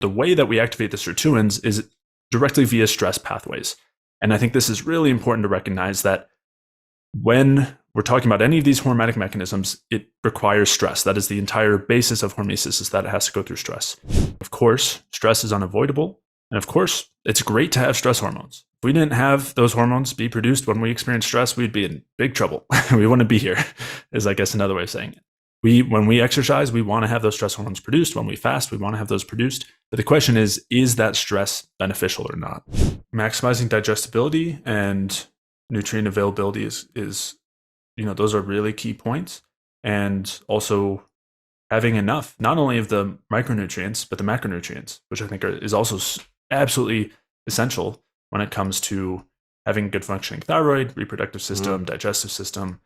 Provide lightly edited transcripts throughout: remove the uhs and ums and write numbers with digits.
the way that we activate the sirtuins is directly via stress pathways. And I think this is really important to recognize that when we're talking about any of these hormetic mechanisms, it requires stress. That is the entire basis of hormesis, is that it has to go through stress. Of course, stress is unavoidable. And of course, it's great to have stress hormones. If we didn't have those hormones be produced when we experience stress, we'd be in big trouble. We wouldn't be here, is I guess another way of saying it. When we exercise, we want to have those stress hormones produced. When we fast, we want to have those produced. But the question is that stress beneficial or not? Maximizing digestibility and nutrient availability is those are really key points. And also having enough, not only of the micronutrients, but the macronutrients, which I think is also absolutely essential when it comes to having good functioning thyroid, reproductive system, digestive system.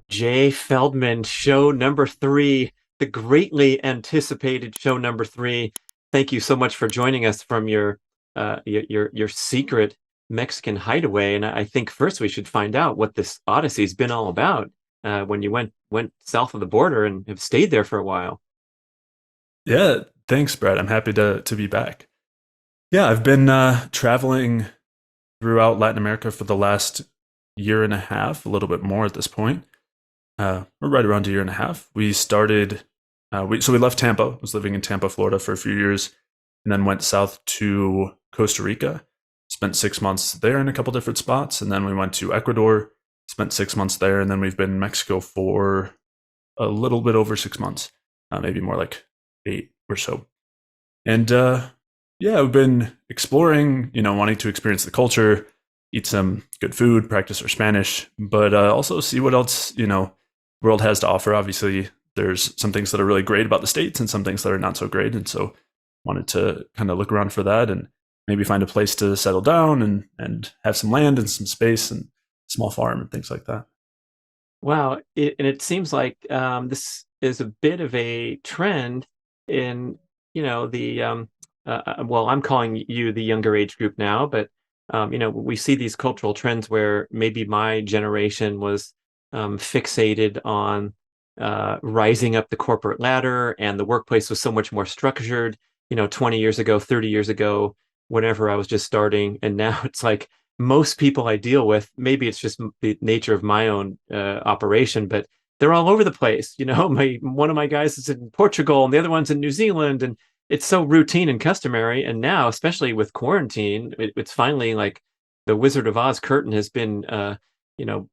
Jay Feldman, show number 3, the greatly anticipated show number 3. Thank you so much for joining us from your secret Mexican hideaway. And I think first we should find out what this Odyssey's been all about when you went south of the border and have stayed there for a while. Yeah, thanks, Brad. I'm happy to be back. Yeah, I've been traveling throughout Latin America for the last year and a half, a little bit more at this point. We're right around a year and a half. We started, we left Tampa, was living in Tampa, Florida for a few years, and then went south to Costa Rica, spent 6 months there in a couple different spots. And then we went to Ecuador, spent 6 months there. And then we've been in Mexico for a little bit over 6 months, maybe more like 8 or so. And yeah, we've been exploring, wanting to experience the culture, eat some good food, practice our Spanish, but also see what else, world has to offer. Obviously, there's some things that are really great about the States and some things that are not so great. And so wanted to kind of look around for that and maybe find a place to settle down and have some land and some space and small farm and things like that. Wow. And it seems like this is a bit of a trend in, well, I'm calling you the younger age group now, but, we see these cultural trends where maybe my generation was fixated on rising up the corporate ladder, and the workplace was so much more structured, 20 years ago, 30 years ago, whenever I was just starting. And now it's like most people I deal with, maybe it's just the nature of my own operation, but they're all over the place. One of my guys is in Portugal and the other one's in New Zealand, and it's so routine and customary. And now, especially with quarantine, it's finally like the Wizard of Oz curtain has been,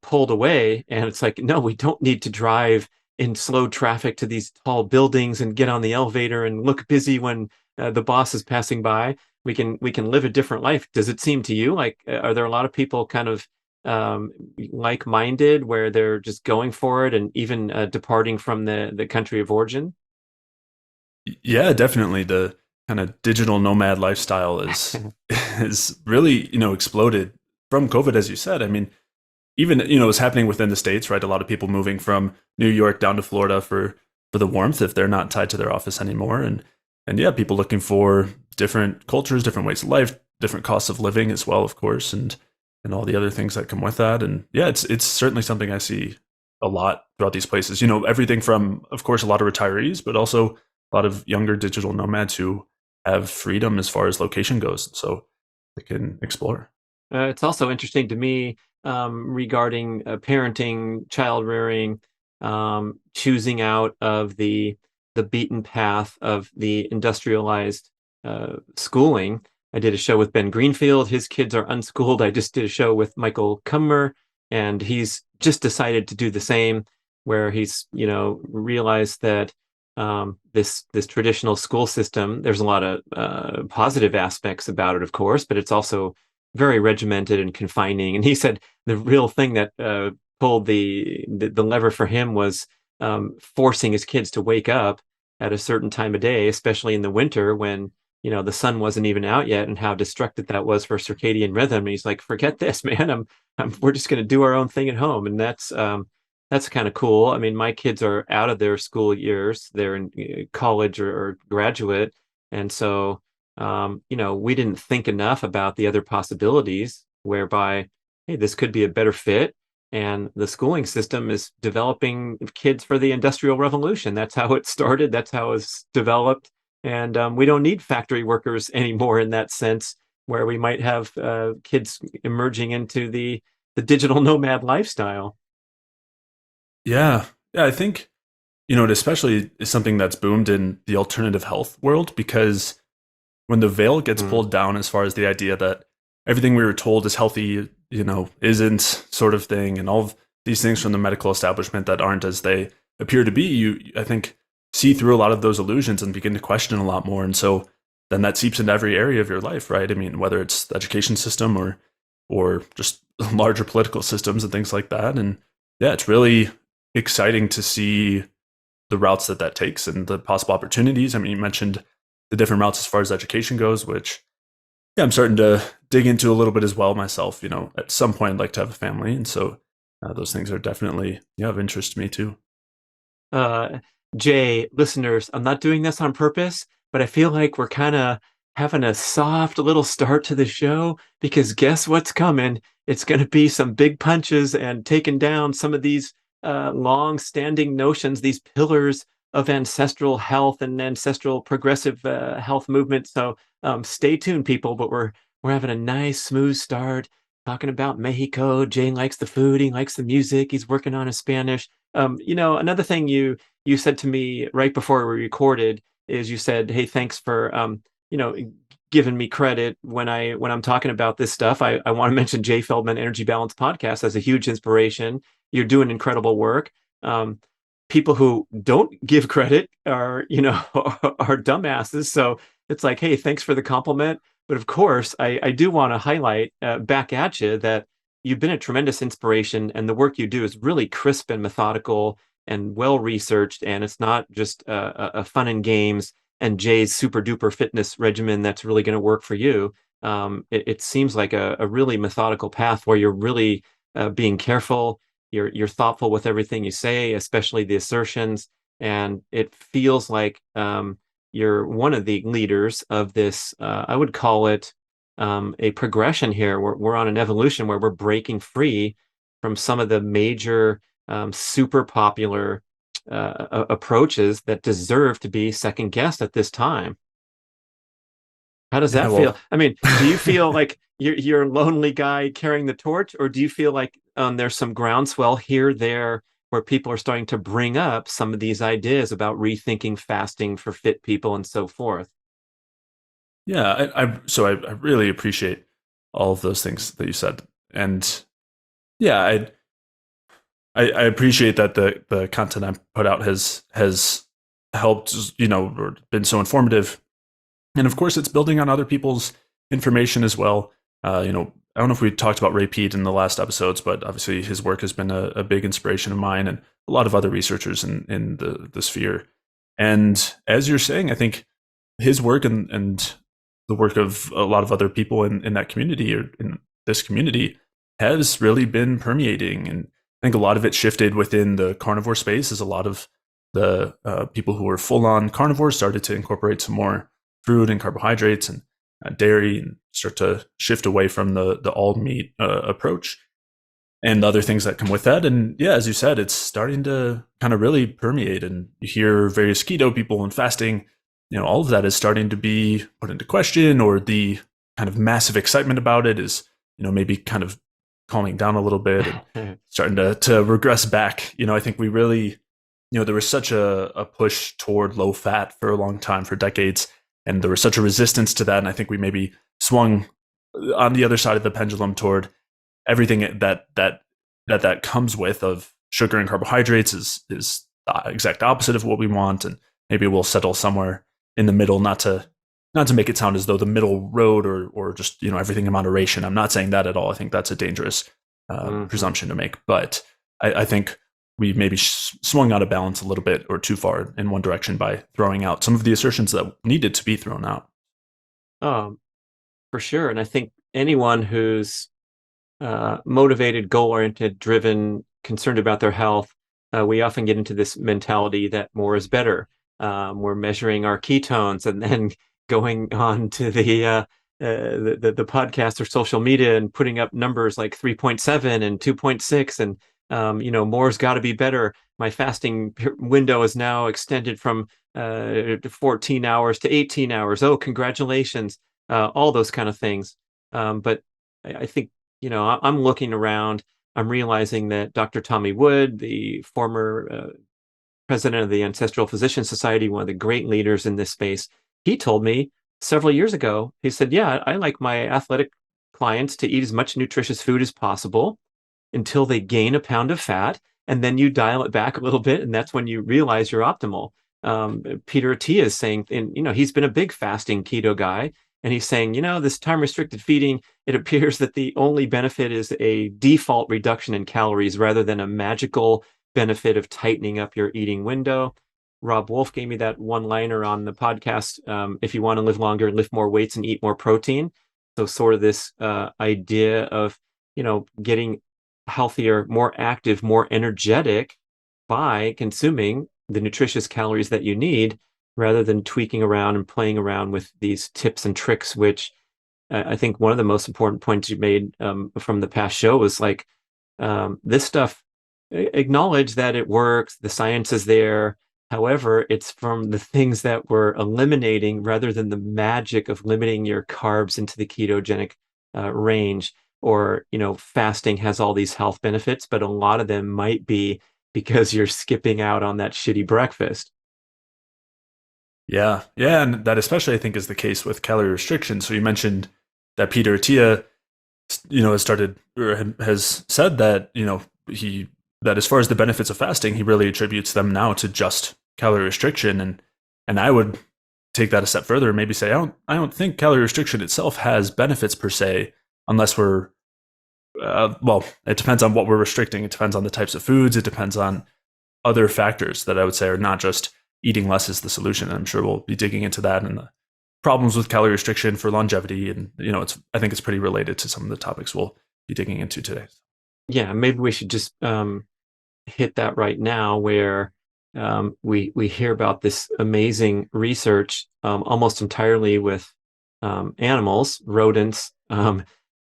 pulled away. And it's like, no, we don't need to drive in slow traffic to these tall buildings and get on the elevator and look busy when the boss is passing by. We can live a different life. Does it seem to you like, are there a lot of people kind of like-minded where they're just going for it and even departing from the country of origin? Yeah, definitely. The kind of digital nomad lifestyle is really, exploded from COVID, as you said. I mean, even, it's happening within the States, right? A lot of people moving from New York down to Florida for the warmth if they're not tied to their office anymore. And yeah, people looking for different cultures, different ways of life, different costs of living as well, of course, and all the other things that come with that. And yeah, it's certainly something I see a lot throughout these places. Everything from, of course, a lot of retirees, but also a lot of younger digital nomads who have freedom as far as location goes, so they can explore. It's also interesting to me regarding parenting, child rearing, choosing out of the beaten path of the industrialized schooling. I did a show with Ben Greenfield. His kids are unschooled. I just did a show with Michael Kummer, and he's just decided to do the same, where he's, realized that this traditional school system, there's a lot of positive aspects about it, of course, but it's also very regimented and confining. And he said the real thing that pulled the lever for him was forcing his kids to wake up at a certain time of day, especially in the winter when the sun wasn't even out yet, and how destructive that was for circadian rhythm. And he's like, forget this, man. We're just going to do our own thing at home. And that's kind of cool. I mean, my kids are out of their school years. They're in college or graduate. And so, we didn't think enough about the other possibilities whereby, hey, this could be a better fit. And the schooling system is developing kids for the Industrial Revolution. That's how it started. That's how it's developed. And we don't need factory workers anymore in that sense, where we might have kids emerging into the digital nomad lifestyle. Yeah. Yeah, I think, it especially is something that's boomed in the alternative health world because when the veil gets Mm. pulled down as far as the idea that everything we were told is healthy, isn't sort of thing, and all of these things from the medical establishment that aren't as they appear to be, I think, see through a lot of those illusions and begin to question a lot more. And so then that seeps into every area of your life, right? I mean, whether it's the education system or just larger political systems and things like that. And yeah, it's really exciting to see the routes that takes and the possible opportunities. I mean, you mentioned the different routes as far as education goes, which yeah, I'm starting to dig into a little bit as well myself. At some point, I'd like to have a family, and so those things are definitely of interest to me too. Uh, Jay, listeners, I'm not doing this on purpose, but I feel like we're kind of having a soft little start to the show because guess what's coming? It's going to be some big punches and taking down some of these long-standing notions, these pillars of ancestral health and ancestral progressive health movement. So stay tuned, people. But we're having a nice, smooth start talking about Mexico. Jay likes the food. He likes the music. He's working on his Spanish. Another thing you said to me right before we recorded is you said, "Hey, thanks for you know, giving me credit when I'm talking about this stuff. I want to mention Jay Feldman Energy Balance Podcast as a huge inspiration. You're doing incredible work. Um, People who don't give credit are, are dumbasses. So it's like, hey, thanks for the compliment. But of course, I do want to highlight back at you that you've been a tremendous inspiration, and the work you do is really crisp and methodical and well researched, and it's not just a fun and games and Jay's super duper fitness regimen that's really going to work for you. It seems like a really methodical path where you're really being careful. You're thoughtful with everything you say, especially the assertions, and it feels like you're one of the leaders of this. I would call it a progression here. We're on an evolution where we're breaking free from some of the major super popular approaches that deserve to be second guessed at this time. How does Yeah, that feel? well, I mean, do you feel like you're a lonely guy carrying the torch, or do you feel like there's some groundswell here, there, where people are starting to bring up some of these ideas about rethinking fasting for fit people and so forth? yeah, I really appreciate all of those things that you said, and yeah, I appreciate that the content I put out has helped, or been so informative. And of course, it's building on other people's information as well. I don't know if we talked about Ray Peat in the last episodes, but obviously his work has been a big inspiration of mine and a lot of other researchers in the sphere. And as you're saying, I think his work and the work of a lot of other people in that community or in this community has really been permeating. And I think a lot of it shifted within the carnivore space as a lot of the people who were full on carnivores started to incorporate some more fruit and carbohydrates and dairy and start to shift away from the all meat approach and other things that come with that. And yeah, as you said, it's starting to kind of really permeate, and you hear various keto people and fasting, all of that is starting to be put into question, or the kind of massive excitement about it is, maybe kind of calming down a little bit and starting to regress back. I think we really, there was such a push toward low fat for a long time, for decades, and there was such a resistance to that. And I think we maybe swung on the other side of the pendulum toward everything that comes with of sugar and carbohydrates is the exact opposite of what we want. And maybe we'll settle somewhere in the middle, not to make it sound as though the middle road or just, everything in moderation. I'm not saying that at all. I think that's a dangerous presumption to make. But I think we maybe swung out of balance a little bit or too far in one direction by throwing out some of the assertions that needed to be thrown out. Um, for sure. And I think anyone who's motivated, goal-oriented, driven, concerned about their health, we often get into this mentality that more is better. We're measuring our ketones and then going on to the podcast or social media and putting up numbers like 3.7 and 2.6 and more's got to be better. My fasting window is now extended from 14 hours to 18 hours. Oh, congratulations. All those kind of things. But I think, I'm looking around, I'm realizing that Dr. Tommy Wood, the former president of the Ancestral Physician Society, one of the great leaders in this space, he told me several years ago, he said, yeah, I like my athletic clients to eat as much nutritious food as possible until they gain a pound of fat, and then you dial it back a little bit, and that's when you realize you're optimal. Peter Attia is saying, and he's been a big fasting keto guy, and he's saying, this time restricted feeding, it appears that the only benefit is a default reduction in calories rather than a magical benefit of tightening up your eating window. Rob Wolf gave me that one-liner on the podcast. If you want to live longer and lift more weights and eat more protein. So sort of this idea of, getting healthier, more active, more energetic by consuming the nutritious calories that you need rather than tweaking around and playing around with these tips and tricks, which I think one of the most important points you made from the past show was like, this stuff, acknowledge that it works, the science is there. However, it's from the things that we're eliminating rather than the magic of limiting your carbs into the ketogenic range. Or, fasting has all these health benefits, but a lot of them might be because you're skipping out on that shitty breakfast. Yeah. Yeah. And that especially, I think, is the case with calorie restriction. So you mentioned that Peter Attia, has started or has said that, that as far as the benefits of fasting, he really attributes them now to just calorie restriction. And I would take that a step further and maybe say, I don't think calorie restriction itself has benefits per se, unless we're, it depends on what we're restricting. It depends on the types of foods. It depends on other factors that I would say are not just eating less is the solution. And I'm sure we'll be digging into that and the problems with calorie restriction for longevity. And, I think it's pretty related to some of the topics we'll be digging into today. Yeah, maybe we should just hit that right now where we hear about this amazing research almost entirely with animals, rodents,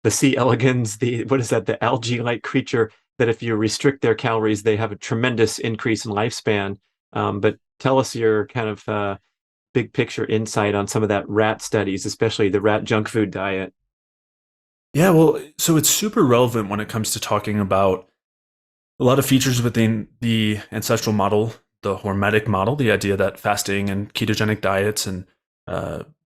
the C. elegans, the algae-like creature that if you restrict their calories, they have a tremendous increase in lifespan. But tell us your kind of big picture insight on some of that rat studies, especially the rat junk food diet. Yeah, well, so it's super relevant when it comes to talking about a lot of features within the ancestral model, the hormetic model, the idea that fasting and ketogenic diets and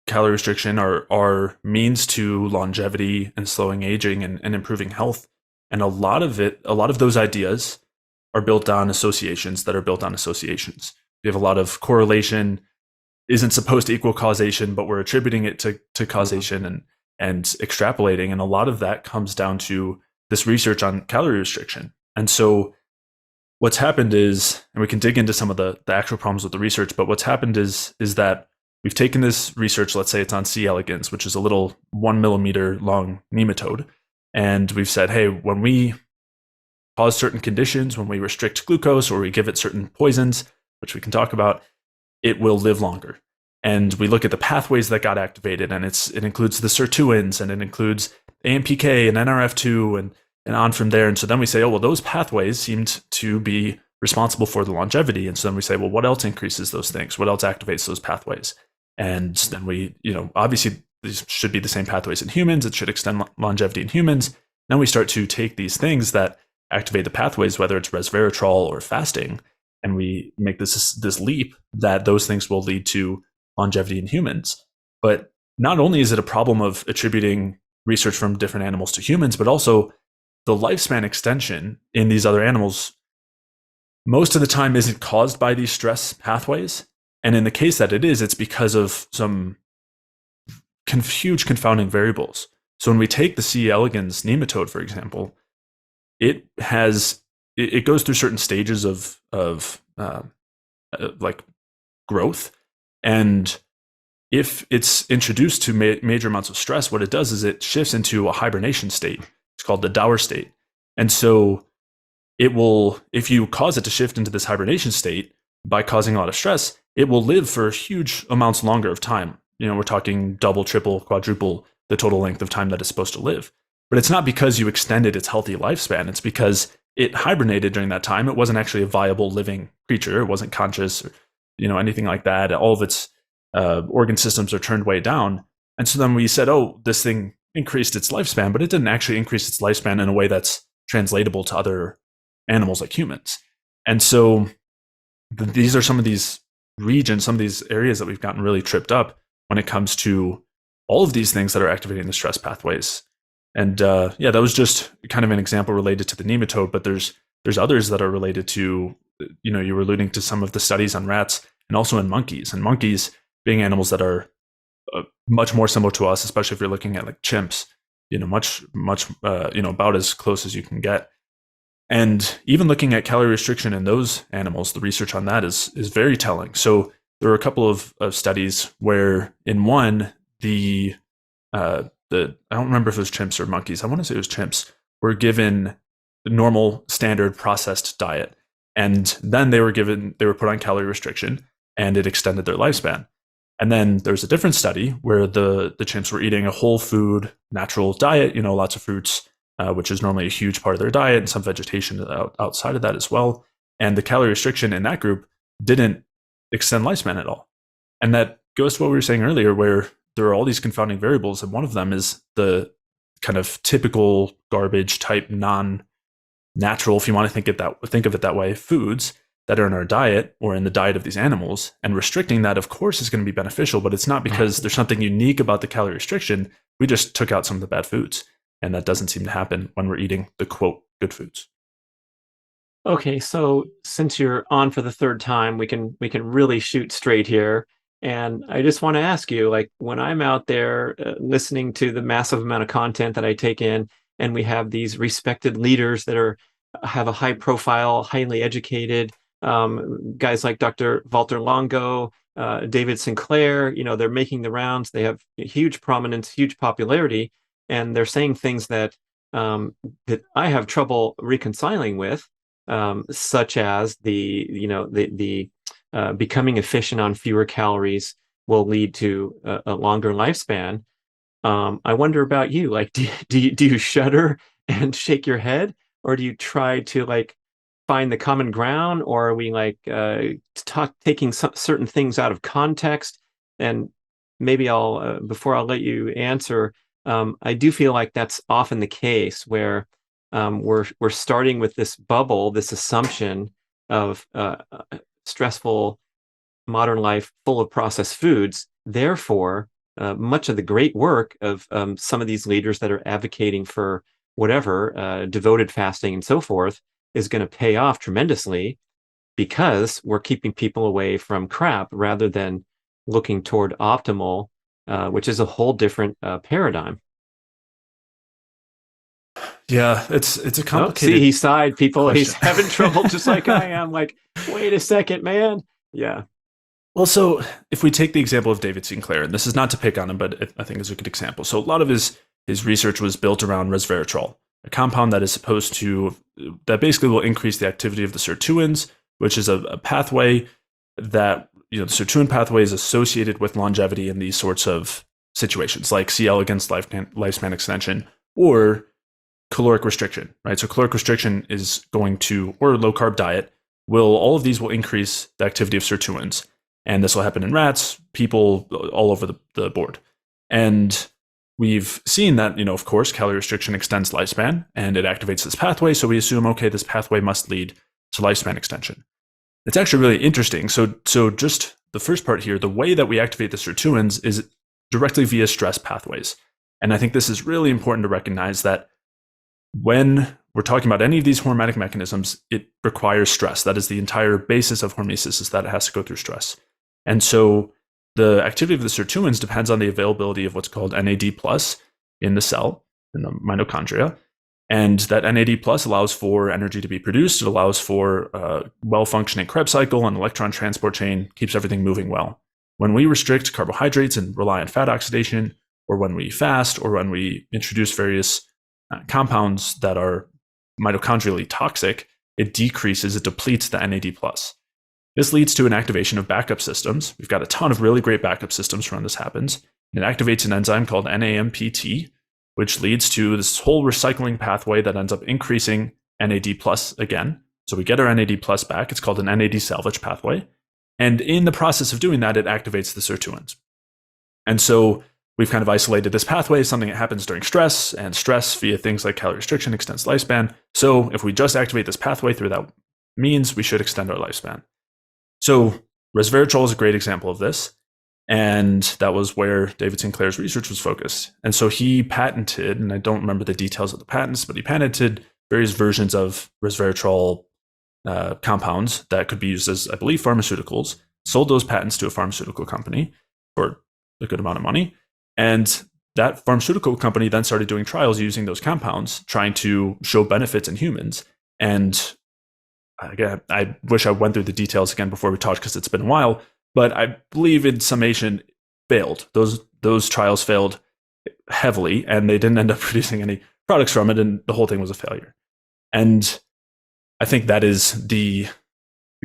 calorie restriction are means to longevity and slowing aging and improving health. And a lot of those ideas are built on associations that are built on associations. We have a lot of correlation isn't supposed to equal causation, but we're attributing it to causation and extrapolating. And a lot of that comes down to this research on calorie restriction. And so what's happened is, and we can dig into some of the actual problems with the research, but what's happened is that we've taken this research, let's say it's on C. elegans, which is a little 1 millimeter long nematode. And we've said, hey, when we cause certain conditions, when we restrict glucose or we give it certain poisons, which we can talk about, it will live longer. And we look at the pathways that got activated, and it includes the sirtuins, and it includes AMPK and NRF2 and on from there. And so then we say, oh, well, those pathways seemed to be responsible for the longevity. And so then we say, well, what else increases those things? What else activates those pathways? And then we, obviously these should be the same pathways in humans. It should extend longevity in humans. Then we start to take these things that activate the pathways, whether it's resveratrol or fasting, and we make this leap that those things will lead to longevity in humans. But not only is it a problem of attributing research from different animals to humans, but also the lifespan extension in these other animals most of the time isn't caused by these stress pathways. And in the case that it is, it's because of some huge confounding variables. So when we take the C. elegans nematode, for example, it goes through certain stages of like growth. And if it's introduced to major amounts of stress, what it does is it shifts into a hibernation state. It's called the Dauer state. And so it will, if you cause it to shift into this hibernation state by causing a lot of stress, it will live for huge amounts longer of time. We're talking double, triple, quadruple the total length of time that it's supposed to live. But it's not because you extended its healthy lifespan. It's because it hibernated during that time. It wasn't actually a viable living creature. It wasn't conscious or, anything like that. All of its organ systems are turned way down. And so then we said, oh, this thing increased its lifespan, but it didn't actually increase its lifespan in a way that's translatable to other animals like humans. And so these are some of these regions, some of these areas that we've gotten really tripped up when it comes to all of these things that are activating the stress pathways. And that was just kind of an example related to the nematode, but there's others that are related to, you were alluding to some of the studies on rats and also in monkeys. And monkeys being animals that are much more similar to us, especially if you're looking at like chimps, much, about as close as you can get. And even looking at calorie restriction in those animals, the research on that is very telling. So there are a couple of studies where in one, I don't remember if it was chimps or monkeys. I want to say it was chimps were given the normal standard processed diet. And then they were put on calorie restriction and it extended their lifespan. And then there's a different study where the chimps were eating a whole food, natural diet, lots of fruits, which is normally a huge part of their diet, and some vegetation outside of that as well. And the calorie restriction in that group didn't extend lifespan at all. And that goes to what we were saying earlier, where there are all these confounding variables, and one of them is the kind of typical garbage type non-natural, if you want to think of it that way, foods that are in our diet or in the diet of these animals. And restricting that, of course, is going to be beneficial, but it's not because there's something unique about the calorie restriction. We just took out some of the bad foods, and that doesn't seem to happen when we're eating the quote good foods. Okay, so since you're on for the third time, we can really shoot straight here. And I just want to ask you, like, when I'm out there listening to the massive amount of content that I take in, and we have these respected leaders that have a high profile, highly educated, guys like Dr. Walter Longo, David Sinclair, they're making the rounds. They have huge prominence, huge popularity, and they're saying things that that I have trouble reconciling with, such as the becoming efficient on fewer calories will lead to a longer lifespan. I wonder about you. Like, do you shudder and shake your head, or do you try to like find the common ground, or are we like taking certain things out of context? And maybe before I'll let you answer, I do feel like that's often the case where we're starting with this bubble, this assumption of stressful modern life full of processed foods. Therefore, much of the great work of some of these leaders that are advocating for whatever, devoted fasting and so forth, is going to pay off tremendously because we're keeping people away from crap rather than looking toward optimal, which is a whole different paradigm. Yeah, it's a complicated. See, he sighed, people. Question. He's having trouble just like I am. Like, wait a second, man. Yeah. Well, so if we take the example of David Sinclair, and this is not to pick on him, but I think it's a good example. So a lot of his research was built around resveratrol, a compound that basically will increase the activity of the sirtuins, which is a pathway that, the sirtuin pathway is associated with longevity in these sorts of situations, like C. elegans lifespan extension, or caloric restriction, right? So caloric restriction is going to, or low carb diet, all of these will increase the activity of sirtuins. And this will happen in rats, people, all over the board. And we've seen that, of course, calorie restriction extends lifespan and it activates this pathway. So we assume, okay, this pathway must lead to lifespan extension. It's actually really interesting. So just the first part here, the way that we activate the sirtuins is directly via stress pathways. And I think this is really important to recognize that when we're talking about any of these hormetic mechanisms, it requires stress. That is the entire basis of hormesis, is that it has to go through stress. And so the activity of the sirtuins depends on the availability of what's called NAD plus in the cell, in the mitochondria. And that NAD plus allows for energy to be produced. It allows for a well-functioning Krebs cycle and electron transport chain, keeps everything moving well. When we restrict carbohydrates and rely on fat oxidation, or when we fast, or when we introduce various compounds that are mitochondrially toxic, it depletes the NAD plus. This leads to an activation of backup systems. We've got a ton of really great backup systems for when this happens, It activates an enzyme called NAMPT, which leads to this whole recycling pathway that ends up increasing NAD plus again. So we get our NAD plus back. It's called an NAD salvage pathway. And in the process of doing that, it activates the sirtuins. And so we've kind of isolated this pathway as something that happens during stress, and stress via things like calorie restriction extends lifespan. So if we just activate this pathway through that means, we should extend our lifespan. So resveratrol is a great example of this. And that was where David Sinclair's research was focused. And so he patented, and I don't remember the details of the patents, but he patented various versions of resveratrol compounds that could be used as, I believe, pharmaceuticals, sold those patents to a pharmaceutical company for a good amount of money. And that pharmaceutical company then started doing trials using those compounds, trying to show benefits in humans. And again, I wish I went through the details again before we talked because it's been a while, but I believe in summation failed. Those trials failed heavily, and they didn't end up producing any products from it, and the whole thing was a failure. And I think that is the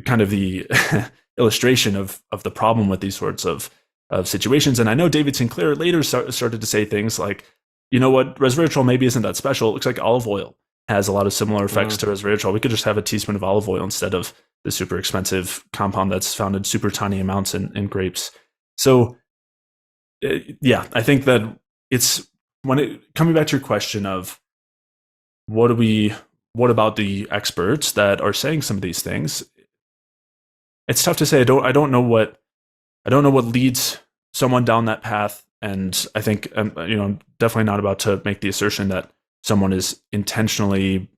kind of the illustration of the problem with these sorts of situations. And I know David Sinclair later started to say things like, you know what, resveratrol maybe isn't that special. It looks like olive oil has a lot of similar effects to resveratrol. We could just have a teaspoon of olive oil instead of the super expensive compound that's found in super tiny amounts in grapes. So yeah, I think that it's coming back to your question of what about the experts that are saying some of these things? It's tough to say. I don't know what leads someone down that path, and I think I'm definitely not about to make the assertion that someone is intentionally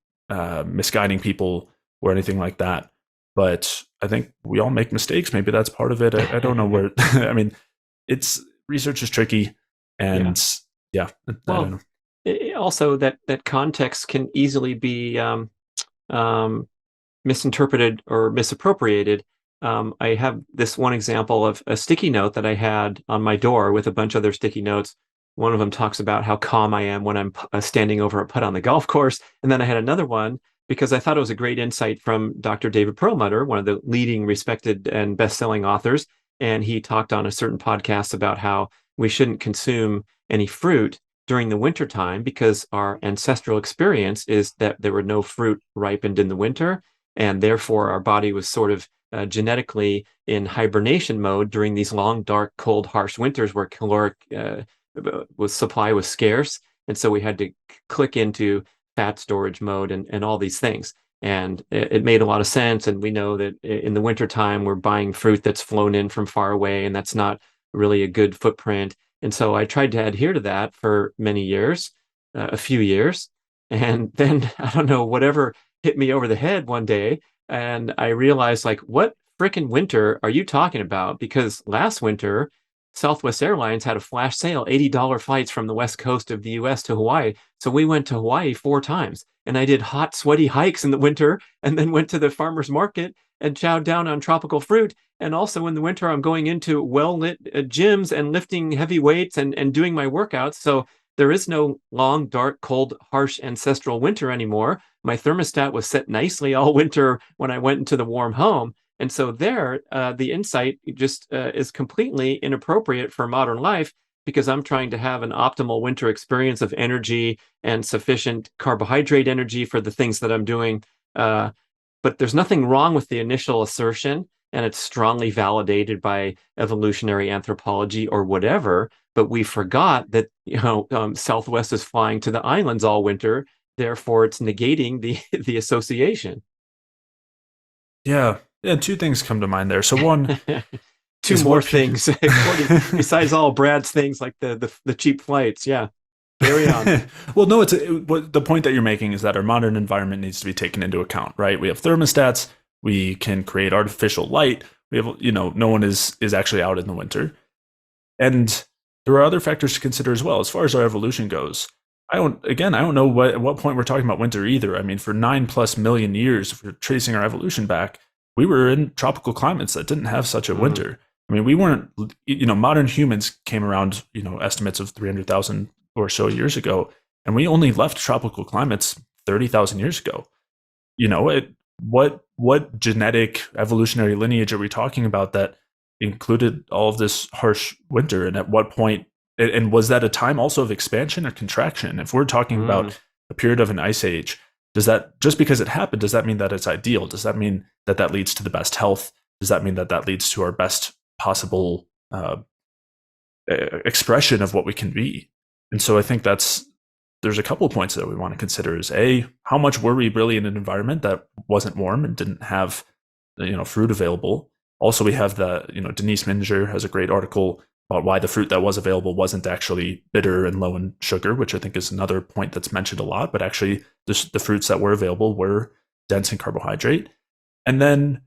misguiding people or anything like that. But I think we all make mistakes. Maybe that's part of it. I don't know where. I mean, research is tricky, and I don't know. Also, that context can easily be misinterpreted or misappropriated. I have this one example of a sticky note that I had on my door with a bunch of other sticky notes. One of them talks about how calm I am when I'm standing over a putt on the golf course. And then I had another one because I thought it was a great insight from Dr. David Perlmutter, one of the leading respected and best-selling authors. And he talked on a certain podcast about how we shouldn't consume any fruit during the wintertime because our ancestral experience is that there were no fruit ripened in the winter. And therefore, our body was sort of genetically in hibernation mode during these long, dark, cold, harsh winters where caloric supply was scarce. And so we had to click into fat storage mode and all these things. And it made a lot of sense. And we know that in the wintertime, we're buying fruit that's flown in from far away, and that's not really a good footprint. And so I tried to adhere to that for many years, a few years. And then, I don't know, whatever hit me over the head one day. And I realized, like, what frickin' winter are you talking about? Because last winter, Southwest Airlines had a flash sale, $80 flights from the west coast of the US to Hawaii. So we went to Hawaii 4 times. And I did hot, sweaty hikes in the winter and then went to the farmer's market and chowed down on tropical fruit. And also in the winter, I'm going into well-lit gyms and lifting heavy weights and doing my workouts. So there is no long, dark, cold, harsh ancestral winter anymore. My thermostat was set nicely all winter when I went into the warm home. And so there, the insight just is completely inappropriate for modern life because I'm trying to have an optimal winter experience of energy and sufficient carbohydrate energy for the things that I'm doing. But there's nothing wrong with the initial assertion, and it's strongly validated by evolutionary anthropology or whatever. But we forgot that Southwest is flying to the islands all winter. Therefore, it's negating the association. Yeah, 2 things come to mind there. So one, 2 more things besides all Brad's things like the cheap flights. Yeah, carry on. Well, no, the point that you're making is that our modern environment needs to be taken into account, right? We have thermostats. We can create artificial light. We have, no one is actually out in the winter, and there are other factors to consider as well as far as our evolution goes. I don't know at what point we're talking about winter either. I mean, for 9+ million years, if we're tracing our evolution back, we were in tropical climates that didn't have such a winter. I mean, we weren't, modern humans came around, estimates of 300,000 or so years ago, and we only left tropical climates 30,000 years ago. What genetic evolutionary lineage are we talking about that included all of this harsh winter? And at what point and was that a time also of expansion or contraction? If we're talking Mm. about a period of an ice age, does that, just because it happened, does that mean that it's ideal? Does that mean that that leads to the best health? Does that mean that that leads to our best possible expression of what we can be? And so I think there's a couple of points that we want to consider is A, how much were we really in an environment that wasn't warm and didn't have, fruit available? Also, we have Denise Minger has a great article about why the fruit that was available wasn't actually bitter and low in sugar, which I think is another point that's mentioned a lot, but actually the fruits that were available were dense in carbohydrate. And then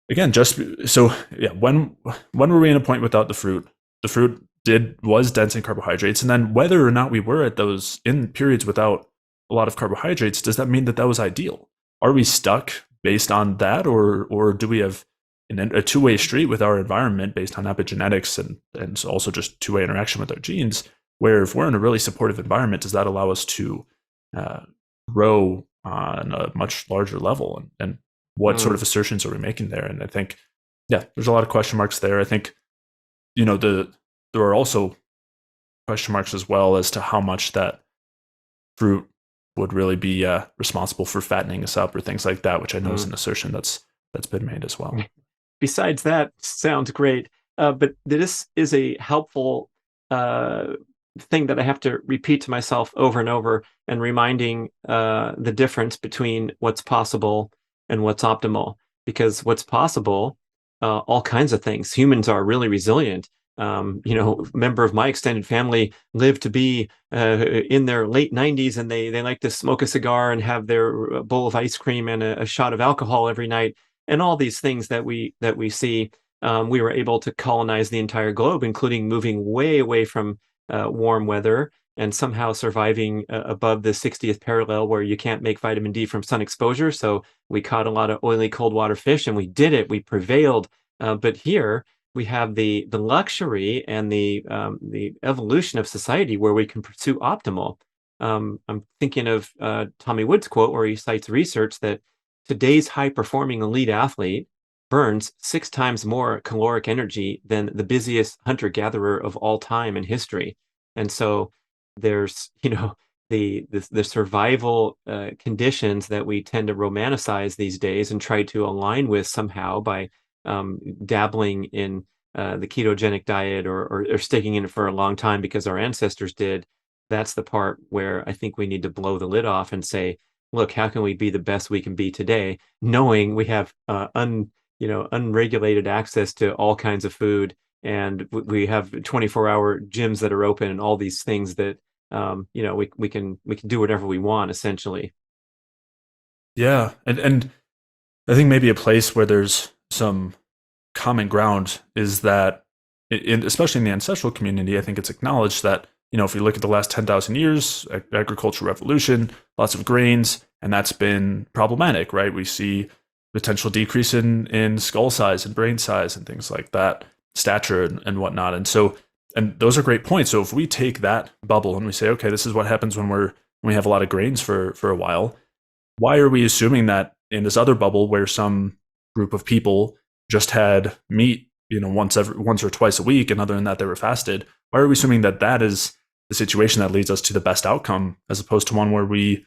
again, just so yeah, when were we in a point without the fruit? The fruit was dense in carbohydrates, and then whether or not we were at those in periods without a lot of carbohydrates, does that mean that that was ideal? Are we stuck based on that, or do we have a two-way street with our environment based on epigenetics and also just two-way interaction with our genes? Where if we're in a really supportive environment, does that allow us to grow on a much larger level? And what sort of assertions are we making there? And I think, yeah, there's a lot of question marks there. I think, there are also question marks as well as to how much that fruit would really be responsible for fattening us up or things like that, which I know is an assertion that's been made as well. Besides that, sounds great. But this is a helpful thing that I have to repeat to myself over and over, and reminding the difference between what's possible and what's optimal. Because what's possible, all kinds of things. Humans are really resilient. Member of my extended family lived to be in their late 90s, and they like to smoke a cigar and have their bowl of ice cream and a shot of alcohol every night, and all these things that we see. We were able to colonize the entire globe, including moving way away from warm weather and somehow surviving above the 60th parallel, where you can't make vitamin D from sun exposure. So we caught a lot of oily cold water fish, and we did it. We prevailed. But here we have the luxury and the evolution of society where we can pursue optimal. I'm thinking of Tommy Wood's quote, where he cites research that today's high-performing elite athlete burns 6 times more caloric energy than the busiest hunter-gatherer of all time in history. And so there's, the survival conditions that we tend to romanticize these days and try to align with somehow by dabbling in the ketogenic diet or sticking in it for a long time because our ancestors did. That's the part where I think we need to blow the lid off and say, look, how can we be the best we can be today, knowing we have unregulated access to all kinds of food, and we have 24-hour gyms that are open and all these things that we can do whatever we want, essentially. Yeah, and I think maybe a place where there's some common ground is that, especially in the ancestral community, I think it's acknowledged that, if you look at the last 10,000 years, agricultural revolution, lots of grains, and that's been problematic, right? We see potential decrease in skull size and brain size and things like that, stature and whatnot. And so, and those are great points. So if we take that bubble and we say, okay, this is what happens when we have a lot of grains for a while, why are we assuming that in this other bubble where some group of people just had meat, once or twice a week, and other than that they were fasted, why are we assuming that that is the situation that leads us to the best outcome, as opposed to one where we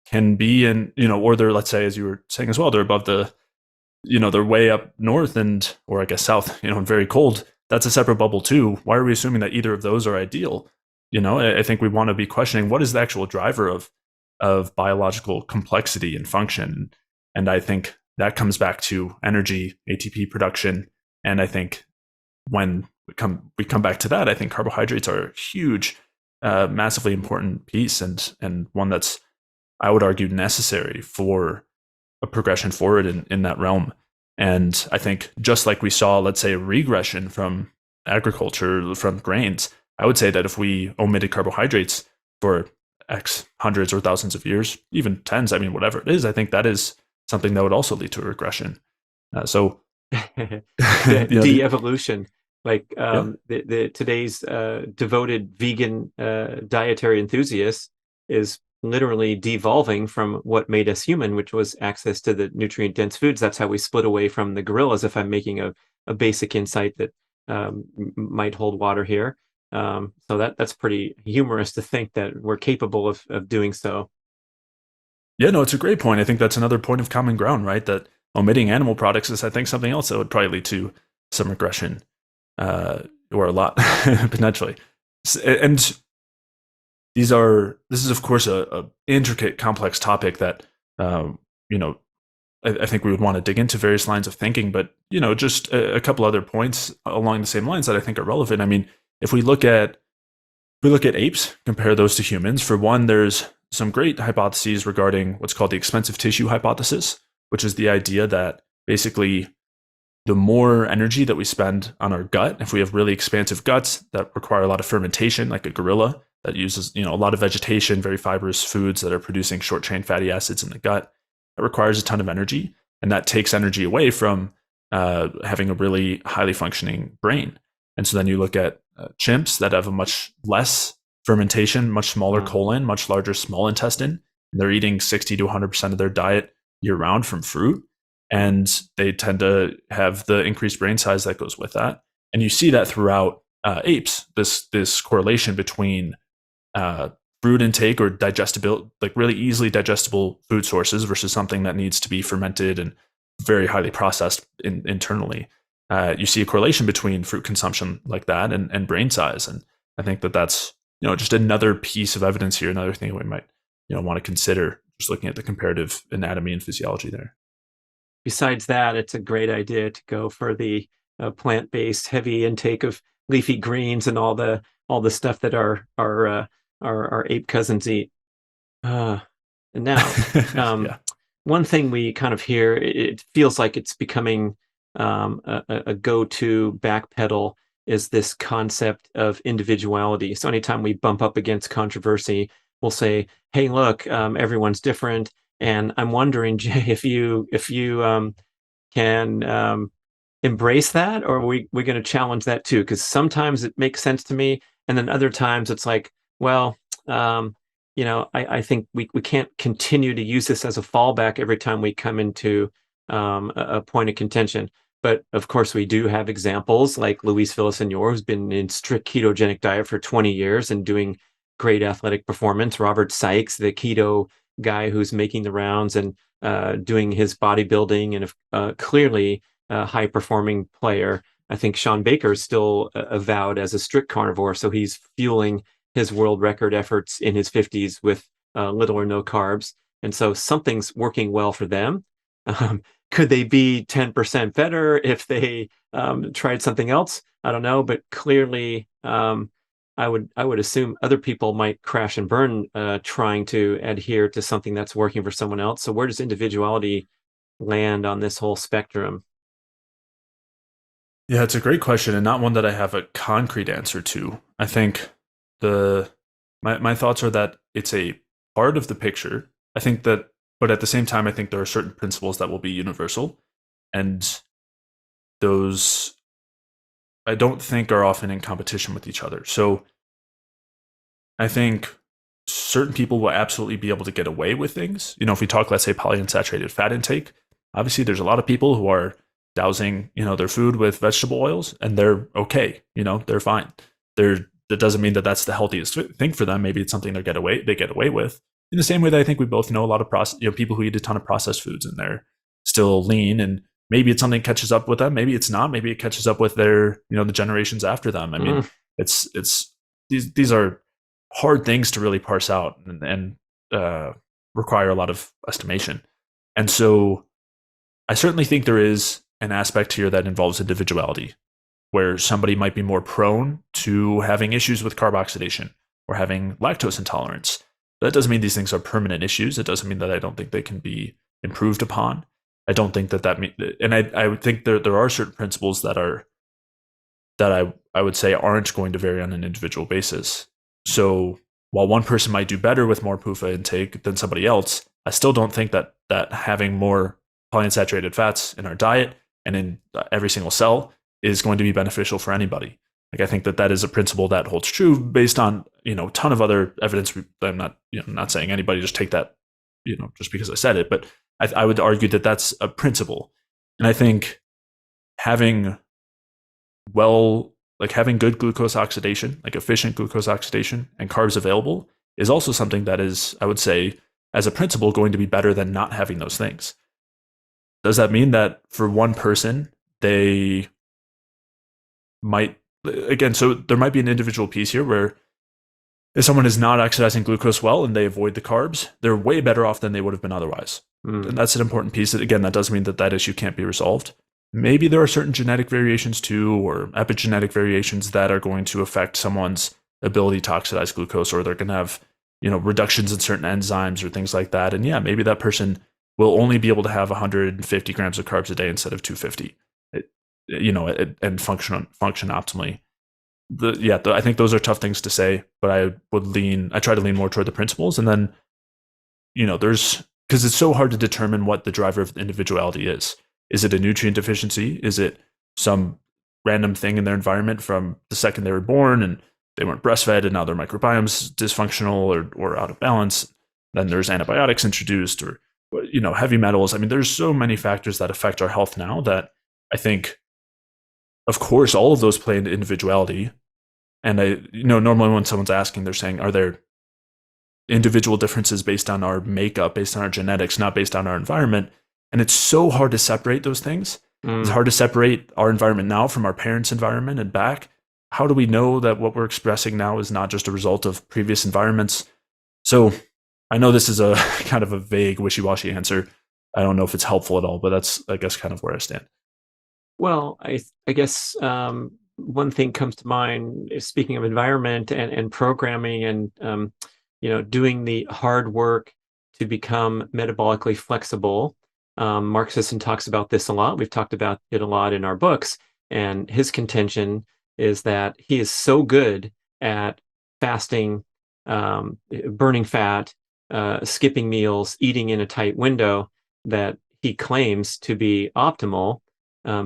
can be in, or they're, let's say, as you were saying as well, they're above they're way up north or I guess south, and very cold. That's a separate bubble too. Why are we assuming that either of those are ideal? I think we want to be questioning what is the actual driver of biological complexity and function. And I think that comes back to energy, ATP production. And I think when we come back to that, I think carbohydrates are a huge, massively important piece, and one that's, I would argue, necessary for a progression forward in that realm. And I think just like we saw, let's say, a regression from agriculture, from grains, I would say that if we omitted carbohydrates for X hundreds or thousands of years, even tens, whatever it is, I think that is something that would also lead to a regression. De-evolution, like yeah. today's devoted vegan dietary enthusiast is literally devolving from what made us human, which was access to the nutrient-dense foods. That's how we split away from the gorillas, if I'm making a basic insight that might hold water here. So that's pretty humorous to think that we're capable of doing so. Yeah, no, it's a great point. I think that's another point of common ground, right? That omitting animal products is, I think, something else that would probably lead to some regression, uh, or a lot potentially. And this is of course a intricate, complex topic that you know I think we would want to dig into various lines of thinking, but just a couple other points along the same lines that I think are relevant. I mean, if we look at apes, compare those to humans. For one, there's some great hypotheses regarding what's called the expensive tissue hypothesis, which is the idea that basically the more energy that we spend on our gut, if we have really expansive guts that require a lot of fermentation, like a gorilla that uses a lot of vegetation, very fibrous foods that are producing short chain fatty acids in the gut, that requires a ton of energy, and that takes energy away from having a really highly functioning brain. And so then you look at chimps that have a much less fermentation, much smaller colon, much larger small intestine. And they're eating 60 to 100% of their diet year round from fruit. And they tend to have the increased brain size that goes with that. And you see that throughout apes, this correlation between fruit intake or digestible, like really easily digestible food sources versus something that needs to be fermented and very highly processed internally. You see a correlation between fruit consumption like that and brain size. And I think that's just another piece of evidence here, another thing we might want to consider, just looking at the comparative anatomy and physiology there. Besides that, it's a great idea to go for the plant-based heavy intake of leafy greens and all the stuff that our ape cousins eat. And now, Yeah. one thing we kind of hear, it feels like it's becoming a go-to backpedal, is this concept of individuality. So anytime we bump up against controversy, we'll say, "Hey, look, everyone's different." And I'm wondering, Jay, if you can embrace that, or are we're going to challenge that too? Because sometimes it makes sense to me, and then other times it's like, well, I think we can't continue to use this as a fallback every time we come into a point of contention. But of course, we do have examples like Luis Villaseñor, who's been in strict ketogenic diet for 20 years and doing great athletic performance. Robert Sykes, the keto guy who's making the rounds and doing his bodybuilding, and clearly a high performing player. I think Sean Baker is still avowed as a strict carnivore, so he's fueling his world record efforts in his 50s with little or no carbs. And so something's working well for them. Could they be 10% better if they tried something else? I don't know, but clearly I would assume other people might crash and burn trying to adhere to something that's working for someone else. So where does individuality land on this whole spectrum? Yeah, it's a great question, and not one that I have a concrete answer to. I think my thoughts are that it's a part of the picture. I think that, but at the same time, I think there are certain principles that will be universal, and those I don't think are often in competition with each other. So I think certain people will absolutely be able to get away with things. If we talk, let's say, polyunsaturated fat intake, obviously there's a lot of people who are dousing, their food with vegetable oils, and they're okay. They're fine. That doesn't mean that that's the healthiest thing for them. Maybe it's something they get away with. In the same way that I think we both know a lot of people who eat a ton of processed foods and they're still lean, and maybe it's something that catches up with them. Maybe it's not. Maybe it catches up with their, the generations after them. I mean, it's these are hard things to really parse out and require a lot of estimation. And so I certainly think there is an aspect here that involves individuality, where somebody might be more prone to having issues with carb oxidation or having lactose intolerance. That doesn't mean these things are permanent issues. It doesn't mean that I don't think they can be improved upon. I don't think that and I would think there are certain principles that I would say aren't going to vary on an individual basis. So while one person might do better with more PUFA intake than somebody else, I still don't think that having more polyunsaturated fats in our diet and in every single cell is going to be beneficial for anybody. Like, I think that is a principle that holds true based on a ton of other evidence. I'm not saying anybody just take that just because I said it, but I would argue that that's a principle. And I think having well like having good glucose oxidation, like efficient glucose oxidation and carbs available is also something that is, I would say, as a principle, going to be better than not having those things. Does that mean that for one person, they might, again, so there might be an individual piece here where if someone is not oxidizing glucose well and they avoid the carbs, they're way better off than they would have been otherwise. And that's an important piece. That, again, that doesn't mean that that issue can't be resolved. Maybe there are certain genetic variations too, or epigenetic variations that are going to affect someone's ability to oxidize glucose, or they're going to have, reductions in certain enzymes or things like that. And yeah, maybe that person will only be able to have 150 grams of carbs a day instead of 250, and function optimally. I think those are tough things to say, but I try to lean more toward the principles. And then, because it's so hard to determine what the driver of individuality is. Is it a nutrient deficiency? Is it some random thing in their environment from the second they were born and they weren't breastfed and now their microbiome's dysfunctional or out of balance? Then there's antibiotics introduced or, heavy metals. I mean, there's so many factors that affect our health now that I think, of course, all of those play into individuality. And normally when someone's asking, they're saying, are there individual differences based on our makeup, based on our genetics, not based on our environment? And it's so hard to separate those things. It's hard to separate our environment now from our parents' environment and back. How do we know that what we're expressing now is not just a result of previous environments? So I know this is a kind of a vague, wishy-washy answer. I don't know if it's helpful at all, but that's, I guess, kind of where I stand. Well, I guess one thing comes to mind, speaking of environment and programming and doing the hard work to become metabolically flexible. Mark Sisson talks about this a lot. We've talked about it a lot in our books. And his contention is that he is so good at fasting, burning fat, skipping meals, eating in a tight window, that he claims to be optimal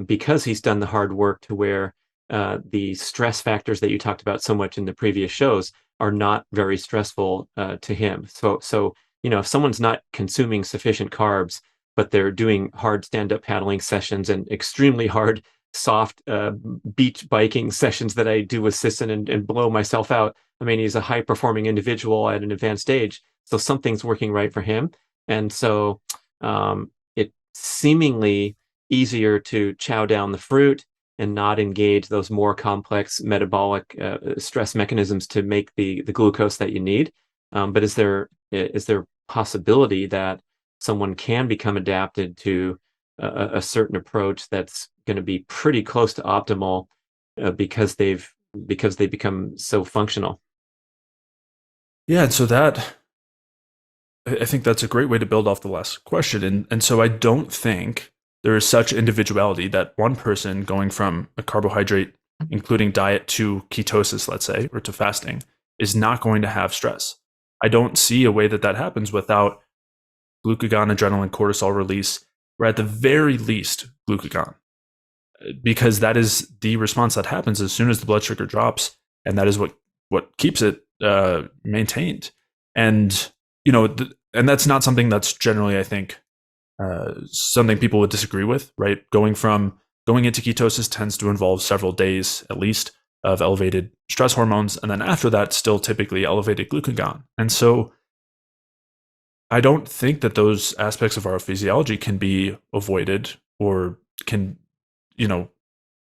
because he's done the hard work to where the stress factors that you talked about so much in the previous shows are not very stressful to him. So if someone's not consuming sufficient carbs, but they're doing hard stand-up paddling sessions and extremely hard, soft beach biking sessions that I do with Sisson and blow myself out. I mean, he's a high-performing individual at an advanced age, so something's working right for him. And so it's seemingly easier to chow down the fruit and not engage those more complex metabolic stress mechanisms to make the glucose that you need. But is there possibility that someone can become adapted to a certain approach that's going to be pretty close to optimal because they become so functional? Yeah, and so I think that's a great way to build off the last question. And so I don't think there is such individuality that one person going from a carbohydrate, including diet, to ketosis, let's say, or to fasting, is not going to have stress. I don't see a way that happens without glucagon, adrenaline, cortisol release, or at the very least, glucagon, because that is the response that happens as soon as the blood sugar drops, and that is what keeps it maintained. And and that's not something that's generally, I think, something people would disagree with, right? Going into ketosis tends to involve several days at least of elevated stress hormones, and then after that, still typically elevated glucagon. And so I don't think that those aspects of our physiology can be avoided or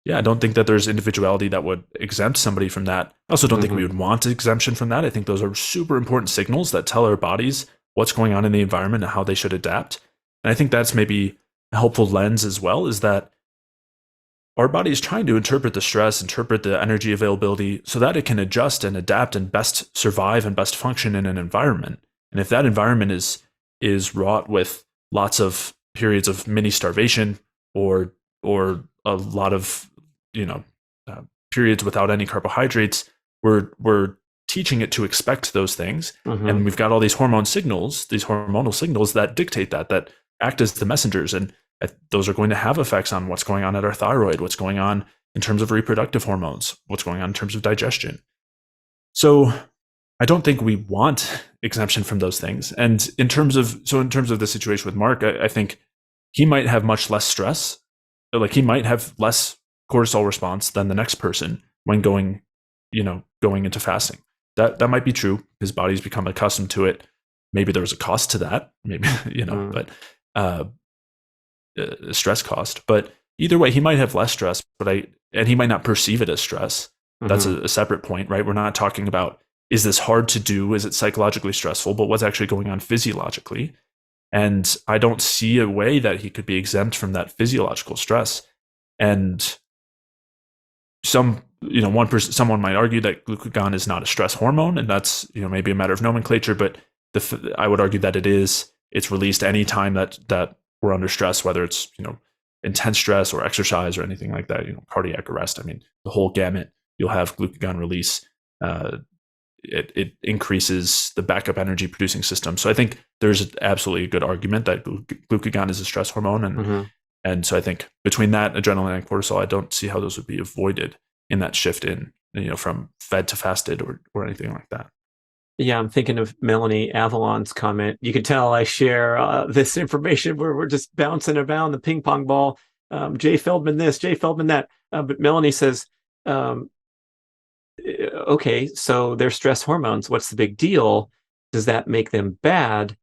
I don't think that there's individuality that would exempt somebody from that. I also don't think we would want exemption from that. I think those are super important signals that tell our bodies what's going on in the environment and how they should adapt. And I think that's maybe a helpful lens as well, is that our body is trying to interpret the stress, interpret the energy availability so that it can adjust and adapt and best survive and best function in an environment. And if that environment is wrought with lots of periods of mini starvation or a lot of periods without any carbohydrates, we're teaching it to expect those things. And we've got all these hormonal signals that dictate that act as the messengers, and those are going to have effects on what's going on at our thyroid, what's going on in terms of reproductive hormones, what's going on in terms of digestion. So I don't think we want exemption from those things. And in terms of the situation with Mark, I think he might have much less stress. Like, he might have less cortisol response than the next person, when going into fasting. That might be true. His body's become accustomed to it. Maybe there was a cost to that. Maybe but stress cost. But either way, he might have less stress, and he might not perceive it as stress. That's a separate point, right? We're not talking about, is this hard to do? Is it psychologically stressful? But what's actually going on physiologically? And I don't see a way that he could be exempt from that physiological stress. And someone might argue that glucagon is not a stress hormone, and that's maybe a matter of nomenclature. But I would argue that it is. It's released any time that we're under stress, whether it's intense stress or exercise or anything like that. Cardiac arrest. I mean, the whole gamut. You'll have glucagon release. It increases the backup energy producing system. So I think there's absolutely a good argument that glucagon is a stress hormone, and so I think between that, adrenaline, and cortisol, I don't see how those would be avoided in that shift in from fed to fasted or anything like that. Yeah, I'm thinking of Melanie Avalon's comment. You can tell I share this information where we're just bouncing around the ping pong ball. Jay Feldman this, Jay Feldman that. But Melanie says, okay, so they're stress hormones. What's the big deal? Does that make them bad?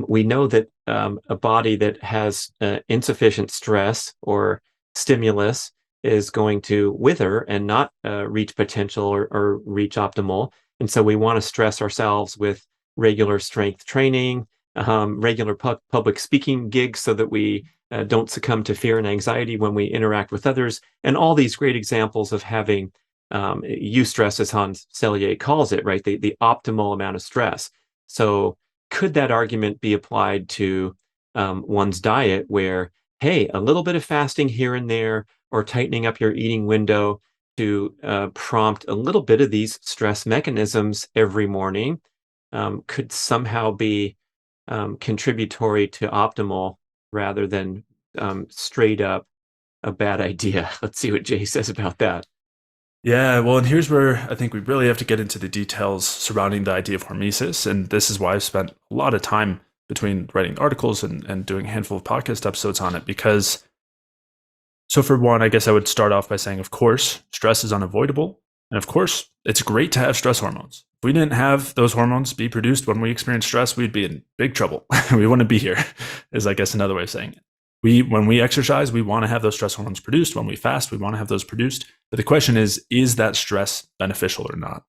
We know that a body that has insufficient stress or stimulus is going to wither and not reach potential or reach optimal. And so we want to stress ourselves with regular strength training, regular public speaking gigs so that we don't succumb to fear and anxiety when we interact with others. And all these great examples of having eustress, as Hans Selye calls it, right? The optimal amount of stress. So could that argument be applied to one's diet where, hey, a little bit of fasting here and there, or tightening up your eating window to prompt a little bit of these stress mechanisms every morning could somehow be contributory to optimal rather than straight up a bad idea? Let's see what Jay says about that. Yeah, well, and here's where I think we really have to get into the details surrounding the idea of hormesis. And this is why I've spent a lot of time between writing articles and doing a handful of podcast episodes on it. Because, so for one, I guess I would start off by saying, of course, stress is unavoidable. And of course, it's great to have stress hormones. If we didn't have those hormones be produced when we experience stress, we'd be in big trouble. We wouldn't be here, is I guess another way of saying it. When we exercise, we want to have those stress hormones produced. When we fast, we want to have those produced. But the question is that stress beneficial or not?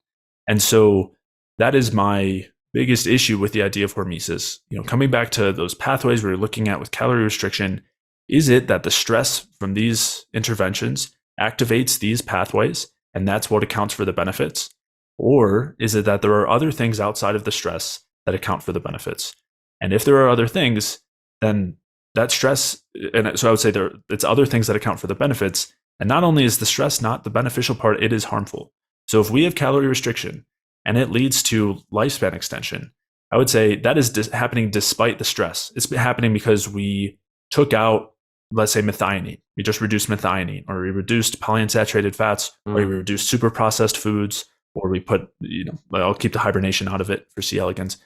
And so that is my biggest issue with the idea of hormesis. Coming back to those pathways we were looking at with calorie restriction, is it that the stress from these interventions activates these pathways and that's what accounts for the benefits? Or is it that there are other things outside of the stress that account for the benefits? And if there are other things, then that stress, and so I would say it's other things that account for the benefits. And not only is the stress not the beneficial part, it is harmful. So if we have calorie restriction and it leads to lifespan extension, I would say that is happening despite the stress. It's happening because we took out, let's say, methionine. We just reduced methionine, or we reduced polyunsaturated fats, or we reduced super processed foods, or we put, I'll keep the hibernation out of it for C. elegans.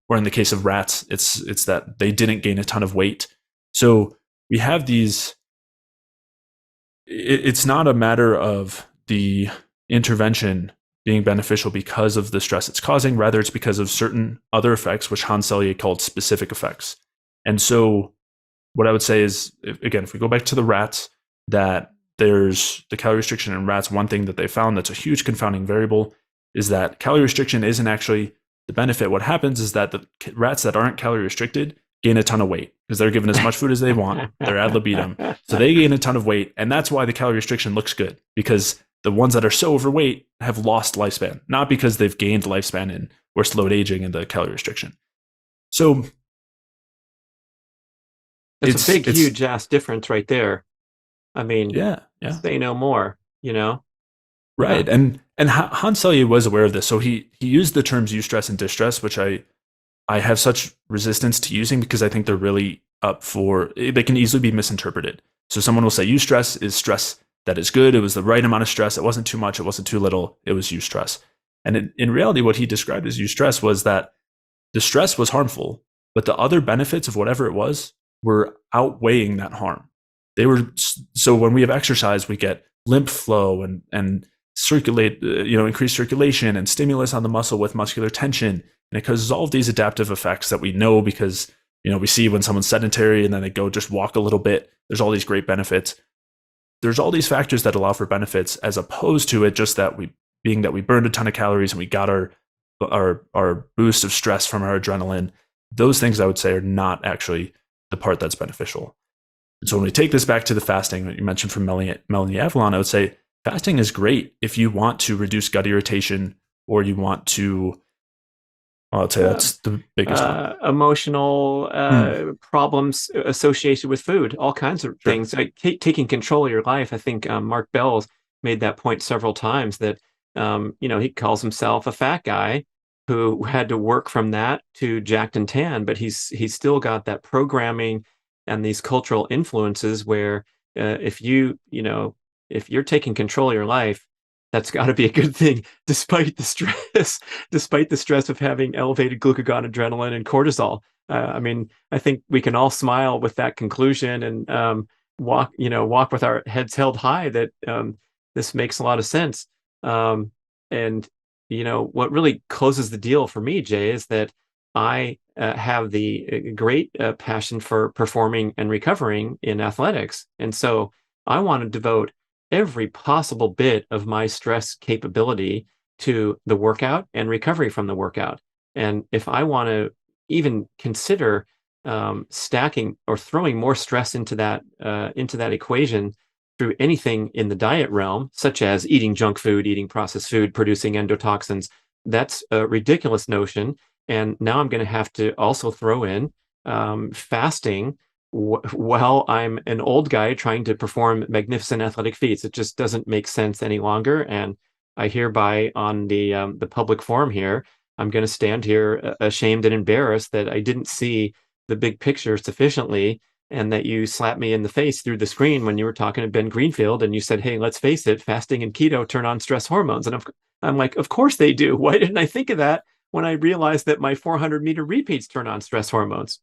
Or in the case of rats, it's that they didn't gain a ton of weight. So we have these. It's not a matter of the intervention being beneficial because of the stress it's causing. Rather, it's because of certain other effects, which Hans Selye called specific effects. And so what I would say is, again, if we go back to the rats, that there's the calorie restriction in rats. One thing that they found that's a huge confounding variable is that calorie restriction isn't actually the benefit. What happens is that the rats that aren't calorie restricted gain a ton of weight because they're given as much food as they want. They're ad libitum. So they gain a ton of weight. And that's why the calorie restriction looks good, because the ones that are so overweight have lost lifespan, not because they've gained lifespan and or slowed aging in the calorie restriction. So it's a big, huge ass difference right there. I mean, yeah. Say no more, Right. Yeah. And Hans Selye was aware of this. So he used the terms eustress and distress, which I have such resistance to using because I think they're really they can easily be misinterpreted. So someone will say eustress is stress that is good. It was the right amount of stress. It wasn't too much. It wasn't too little. It was eustress. And in reality, what he described as eustress was that the stress was harmful, but the other benefits of whatever it was were outweighing that harm. So when we have exercise, we get lymph flow and circulate, increase circulation and stimulus on the muscle with muscular tension. And it causes all of these adaptive effects that we know because, we see when someone's sedentary and then they go just walk a little bit. There's all these great benefits. There's all these factors that allow for benefits, as opposed to it just that we burned a ton of calories and we got our boost of stress from our adrenaline. Those things, I would say, are not actually the part that's beneficial. And so when we take this back to the fasting that you mentioned from Melanie Avalon, I would say fasting is great if you want to reduce gut irritation, or you want to, I'd say that's the biggest one. Emotional problems associated with food, all kinds of things. Like taking control of your life. I think Mark Bell's made that point several times that, he calls himself a fat guy who had to work from that to jacked and tan, but he's still got that programming and these cultural influences where if you're taking control of your life, that's got to be a good thing, despite the stress of having elevated glucagon, adrenaline, and cortisol. I think we can all smile with that conclusion and walk with our heads held high that this makes a lot of sense. And what really closes the deal for me, Jay, is that I have the great passion for performing and recovering in athletics. And so I want to devote every possible bit of my stress capability to the workout and recovery from the workout. And if I want to even consider stacking or throwing more stress into that equation through anything in the diet realm, such as eating junk food, eating processed food, producing endotoxins, that's a ridiculous notion. And now I'm going to have to also throw in fasting while I'm an old guy trying to perform magnificent athletic feats. It just doesn't make sense any longer. And I hereby, on the public forum here, I'm going to stand here ashamed and embarrassed that I didn't see the big picture sufficiently, and that you slapped me in the face through the screen when you were talking to Ben Greenfield, and you said, "Hey, let's face it, fasting and keto turn on stress hormones." And I'm like, of course they do. Why didn't I think of that when I realized that my 400-meter repeats turn on stress hormones?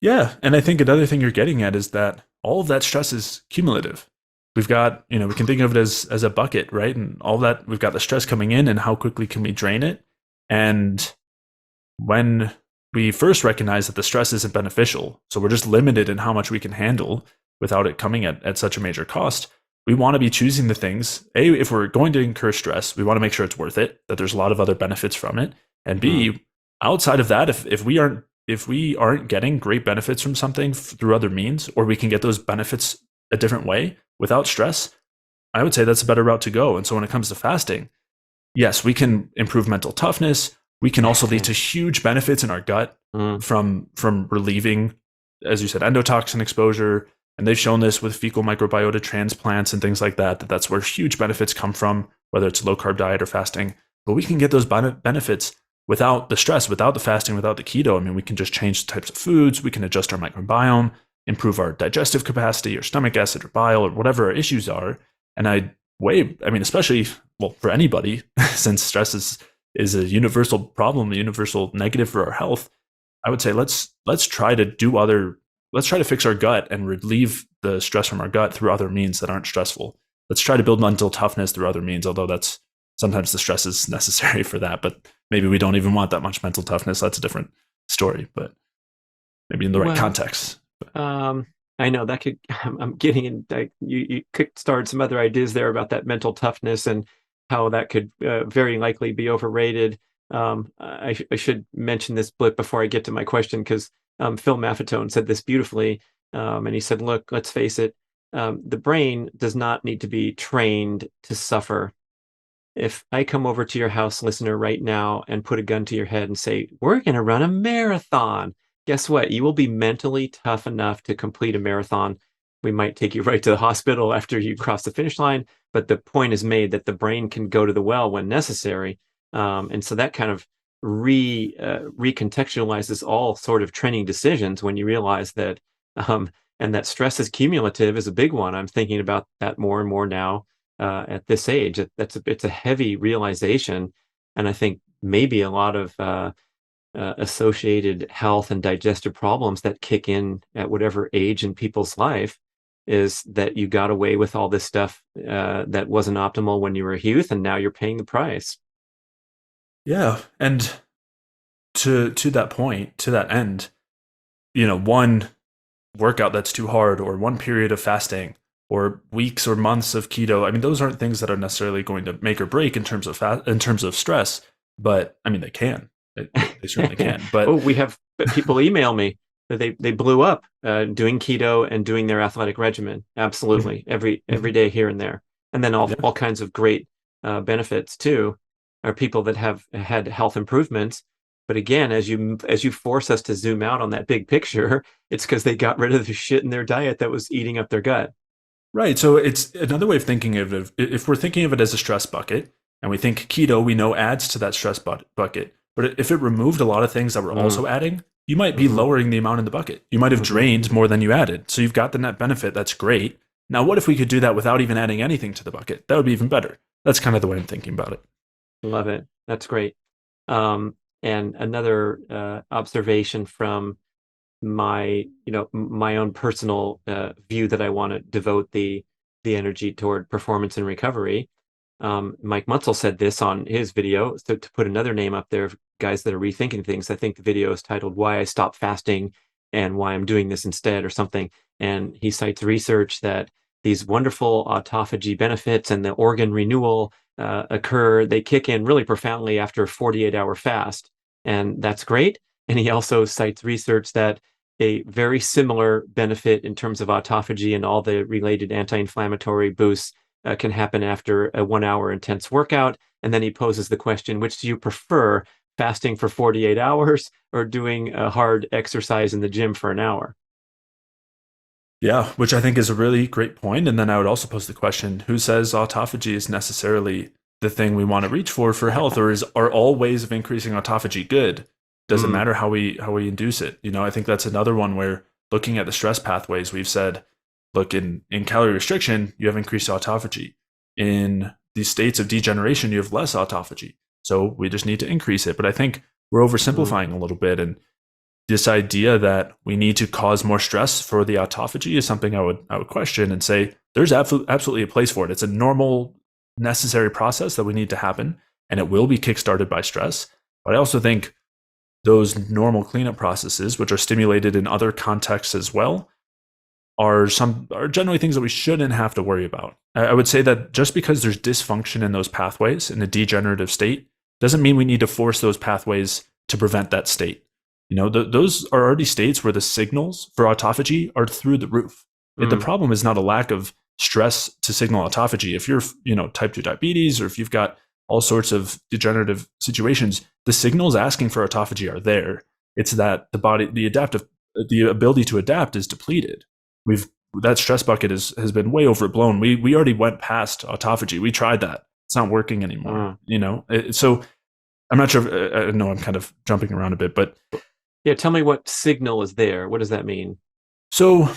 Yeah, and I think another thing you're getting at is that all of that stress is cumulative. We've got, we can think of it as a bucket, right? And all that, we've got the stress coming in, and how quickly can we drain it? And when we first recognize that the stress isn't beneficial, so we're just limited in how much we can handle without it coming at such a major cost, we want to be choosing the things. A, if we're going to incur stress, we want to make sure it's worth it, that there's a lot of other benefits from it. And B, outside of that, if we aren't getting great benefits from something through other means, or we can get those benefits a different way without stress, I would say that's a better route to go. And so when it comes to fasting, yes, we can improve mental toughness. We can also lead to huge benefits in our gut from relieving, as you said, endotoxin exposure. And they've shown this with fecal microbiota transplants and things like that, that's where huge benefits come from, whether it's low carb diet or fasting. But we can get those benefits without the stress, without the fasting, without the keto. We can just change the types of foods. We can adjust our microbiome, improve our digestive capacity or stomach acid or bile or whatever our issues are. And especially, for anybody, since stress is a universal problem, a universal negative for our health, I would say let's try to fix our gut and relieve the stress from our gut through other means that aren't stressful. Let's try to build mental toughness through other means, although that's sometimes the stress is necessary for that, but maybe we don't even want that much mental toughness. That's a different story, but maybe in the right context. I know that I'm getting in, you kick-started some other ideas there about that mental toughness and how that could very likely be overrated. I should mention this blip before I get to my question, because Phil Maffetone said this beautifully. And he said, look, let's face it, the brain does not need to be trained to suffer. If I come over to your house, listener, right now and put a gun to your head and say, we're going to run a marathon, guess what? You will be mentally tough enough to complete a marathon. We might take you right to the hospital after you cross the finish line, but the point is made that the brain can go to the well when necessary. And so that kind of recontextualizes all sort of training decisions when you realize that, and that stress is cumulative is a big one. I'm thinking about that more and more now at this age. It's a heavy realization. And I think maybe a lot of associated health and digestive problems that kick in at whatever age in people's life is that you got away with all this stuff that wasn't optimal when you were a youth, and now you're paying the price. Yeah. And to that point, to that end, one workout that's too hard, or one period of fasting, or weeks or months of keto. I mean, those aren't things that are necessarily going to make or break in terms of in terms of stress, but I mean, they can. They certainly can. Oh, But we have people email me that they blew up doing keto and doing their athletic regimen. Absolutely, every day here and there, and then yeah, all kinds of great benefits too. Are people that have had health improvements. But again, as you force us to zoom out on that big picture, it's because they got rid of the shit in their diet that was eating up their gut. right. So it's another way of thinking of it. If we're thinking of it as a stress bucket, and we think keto, we know adds to that stress bucket. But if it removed a lot of things that were also adding, you might be lowering the amount in the bucket. You might have drained more than you added. So you've got the net benefit. That's great. Now, what if we could do that without even adding anything to the bucket? That would be even better. That's kind of the way I'm thinking about it. Love it. That's great. And another observation from my own personal view that I want to devote the energy toward performance and recovery. Mike Mutzel said this on his video. So to put another name up there of guys that are rethinking things, I think the video is titled "Why I Stopped Fasting and Why I'm Doing This Instead" or something. And he cites research that these wonderful autophagy benefits and the organ renewal occur. They kick in really profoundly after a 48-hour fast, and that's great. And he also cites research that a very similar benefit in terms of autophagy and all the related anti-inflammatory boosts can happen after a 1 hour intense workout. And then he poses the question, which do you prefer, fasting for 48 hours or doing a hard exercise in the gym for an hour? Yeah, which I think is a really great point. And then I would also pose the question, who says autophagy is necessarily the thing we want to reach for health, or are all ways of increasing autophagy good? Does it matter how we induce it? I think that's another one where looking at the stress pathways, we've said, look, in calorie restriction, you have increased autophagy. In these states of degeneration, you have less autophagy. So we just need to increase it. But I think we're oversimplifying a little bit. And this idea that we need to cause more stress for the autophagy is something I would question and say there's absolutely a place for it. It's a normal, necessary process that we need to happen, and it will be kickstarted by stress. But I also think those normal cleanup processes, which are stimulated in other contexts as well, are generally things that we shouldn't have to worry about. I would say that just because there's dysfunction in those pathways in a degenerative state doesn't mean we need to force those pathways to prevent that state. Those are already states where the signals for autophagy are through the roof. The problem is not a lack of stress to signal autophagy. If you're, type 2 diabetes, or if you've got all sorts of degenerative situations, the signals asking for autophagy are there. It's that the body, the ability to adapt is depleted. That stress bucket has been way overblown. We already went past autophagy. We tried that. It's not working anymore. So I'm not sure. I know I'm kind of jumping around a bit, but yeah, tell me what signal is there. What does that mean? So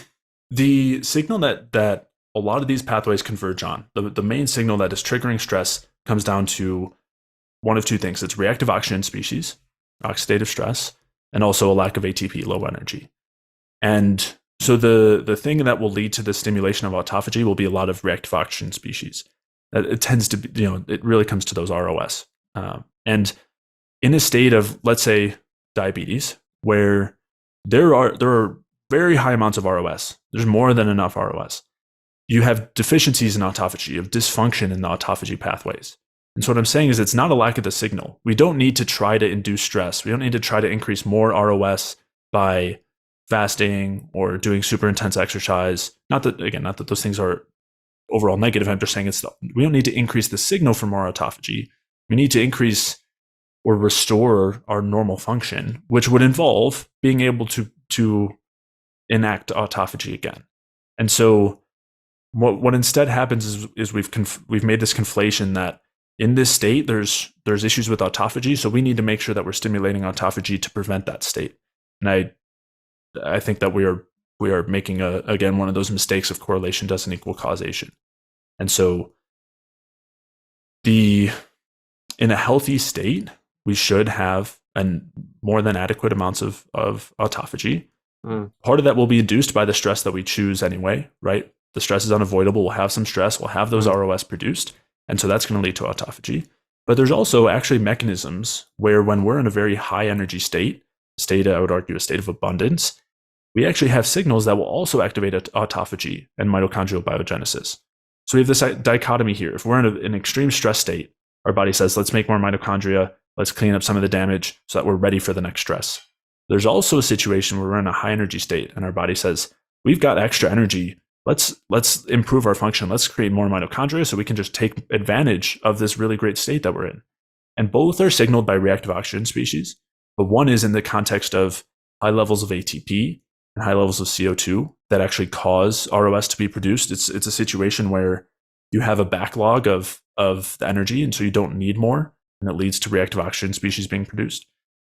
the signal that a lot of these pathways converge on, the main signal that is triggering stress, comes down to one of two things. It's reactive oxygen species, oxidative stress, and also a lack of ATP, low energy. And so the thing that will lead to the stimulation of autophagy will be a lot of reactive oxygen species. It tends to be, it really comes to those ROS. And in a state of, let's say, diabetes, where there are very high amounts of ROS, there's more than enough ROS. You have deficiencies in autophagy, you have dysfunction in the autophagy pathways. And so what I'm saying is it's not a lack of the signal. We don't need to try to induce stress. We don't need to try to increase more ROS by fasting or doing super intense exercise. Not that those things are overall negative. I'm just saying we don't need to increase the signal for more autophagy. We need to increase or restore our normal function, which would involve being able to enact autophagy again. And so what instead happens is we've made this conflation that in this state there's issues with autophagy, so we need to make sure that we're stimulating autophagy to prevent that state. And I think that we are making again one of those mistakes of correlation doesn't equal causation. And so in a healthy state, we should have more than adequate amounts of autophagy. Part of that will be induced by the stress that we choose anyway, right? The stress is unavoidable. We'll have some stress. We'll have those ROS produced. And so that's going to lead to autophagy. But there's also actually mechanisms where when we're in a very high energy state, I would argue a state of abundance, we actually have signals that will also activate autophagy and mitochondrial biogenesis. So we have this dichotomy here. If we're in an extreme stress state, our body says, let's make more mitochondria, let's clean up some of the damage so that we're ready for the next stress. There's also a situation where we're in a high energy state and our body says, we've got extra energy. Let's improve our function. Let's create more mitochondria so we can just take advantage of this really great state that we're in. And both are signaled by reactive oxygen species, but one is in the context of high levels of ATP and high levels of CO2 that actually cause ROS to be produced. It's a situation where you have a backlog of the energy, and so you don't need more, and it leads to reactive oxygen species being produced.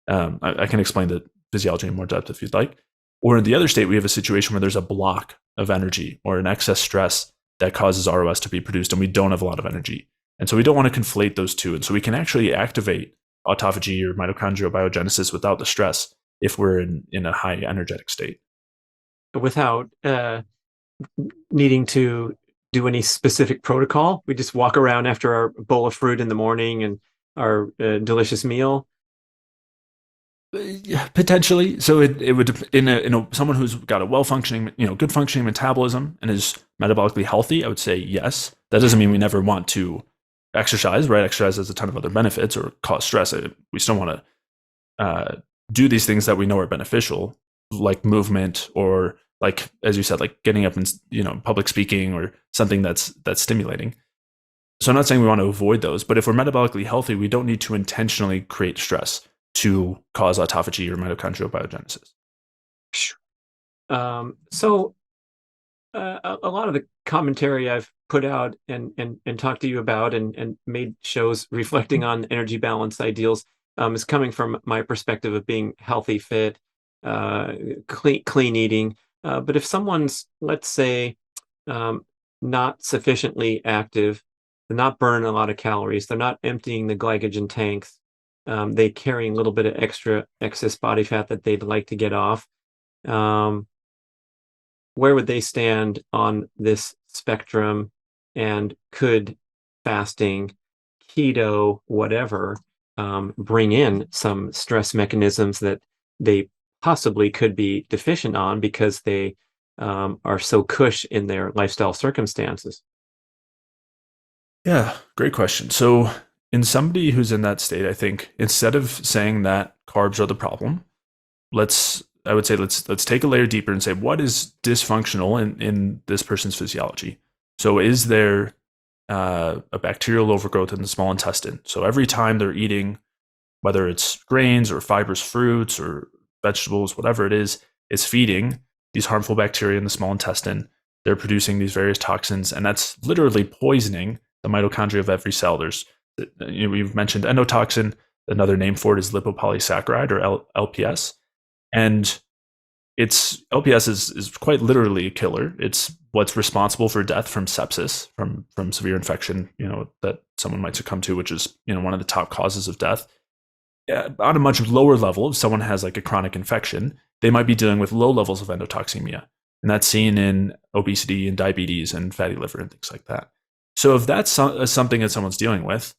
I can explain the physiology in more depth if you'd like. Or in the other state, we have a situation where there's a block of energy or an excess stress that causes ROS to be produced, and we don't have a lot of energy. And so we don't want to conflate those two. And so we can actually activate autophagy or mitochondrial biogenesis without the stress if we're in a high energetic state. Without needing to do any specific protocol. We just walk around after our bowl of fruit in the morning and our delicious meal. Yeah, potentially. So it would in someone who's got a well functioning, good functioning metabolism and is metabolically healthy, I would say yes. That doesn't mean we never want to exercise, right? Exercise has a ton of other benefits or cause stress. We still want to do these things that we know are beneficial, like movement or like, as you said, like getting up and public speaking or something that's stimulating. So I'm not saying we want to avoid those, but if we're metabolically healthy, we don't need to intentionally create stress to cause autophagy or mitochondrial biogenesis. So a lot of the commentary I've put out and talked to you about and made shows reflecting on energy balance ideals is coming from my perspective of being healthy, fit, clean eating. But if someone's, let's say, not sufficiently active, they're not burning a lot of calories, they're not emptying the glycogen tanks, they carry a little bit of excess body fat that they'd like to get off. Where would they stand on this spectrum? And could fasting, keto, whatever, bring in some stress mechanisms that they possibly could be deficient on because they are so cush in their lifestyle circumstances? Yeah, great question. So in somebody who's in that state, I think instead of saying that carbs are the problem, I would say let's take a layer deeper and say what is dysfunctional in this person's physiology. So is there a bacterial overgrowth in the small intestine? So every time they're eating, whether it's grains or fibrous fruits or vegetables, whatever it is, it's feeding these harmful bacteria in the small intestine. They're producing these various toxins, and that's literally poisoning the mitochondria of every cell. We've mentioned endotoxin. Another name for it is lipopolysaccharide or LPS. And LPS is quite literally a killer. It's what's responsible for death from sepsis, from severe infection, that someone might succumb to, which is, one of the top causes of death. On a much lower level, if someone has like a chronic infection, they might be dealing with low levels of endotoxemia. And that's seen in obesity and diabetes and fatty liver and things like that. So if that's something that someone's dealing with,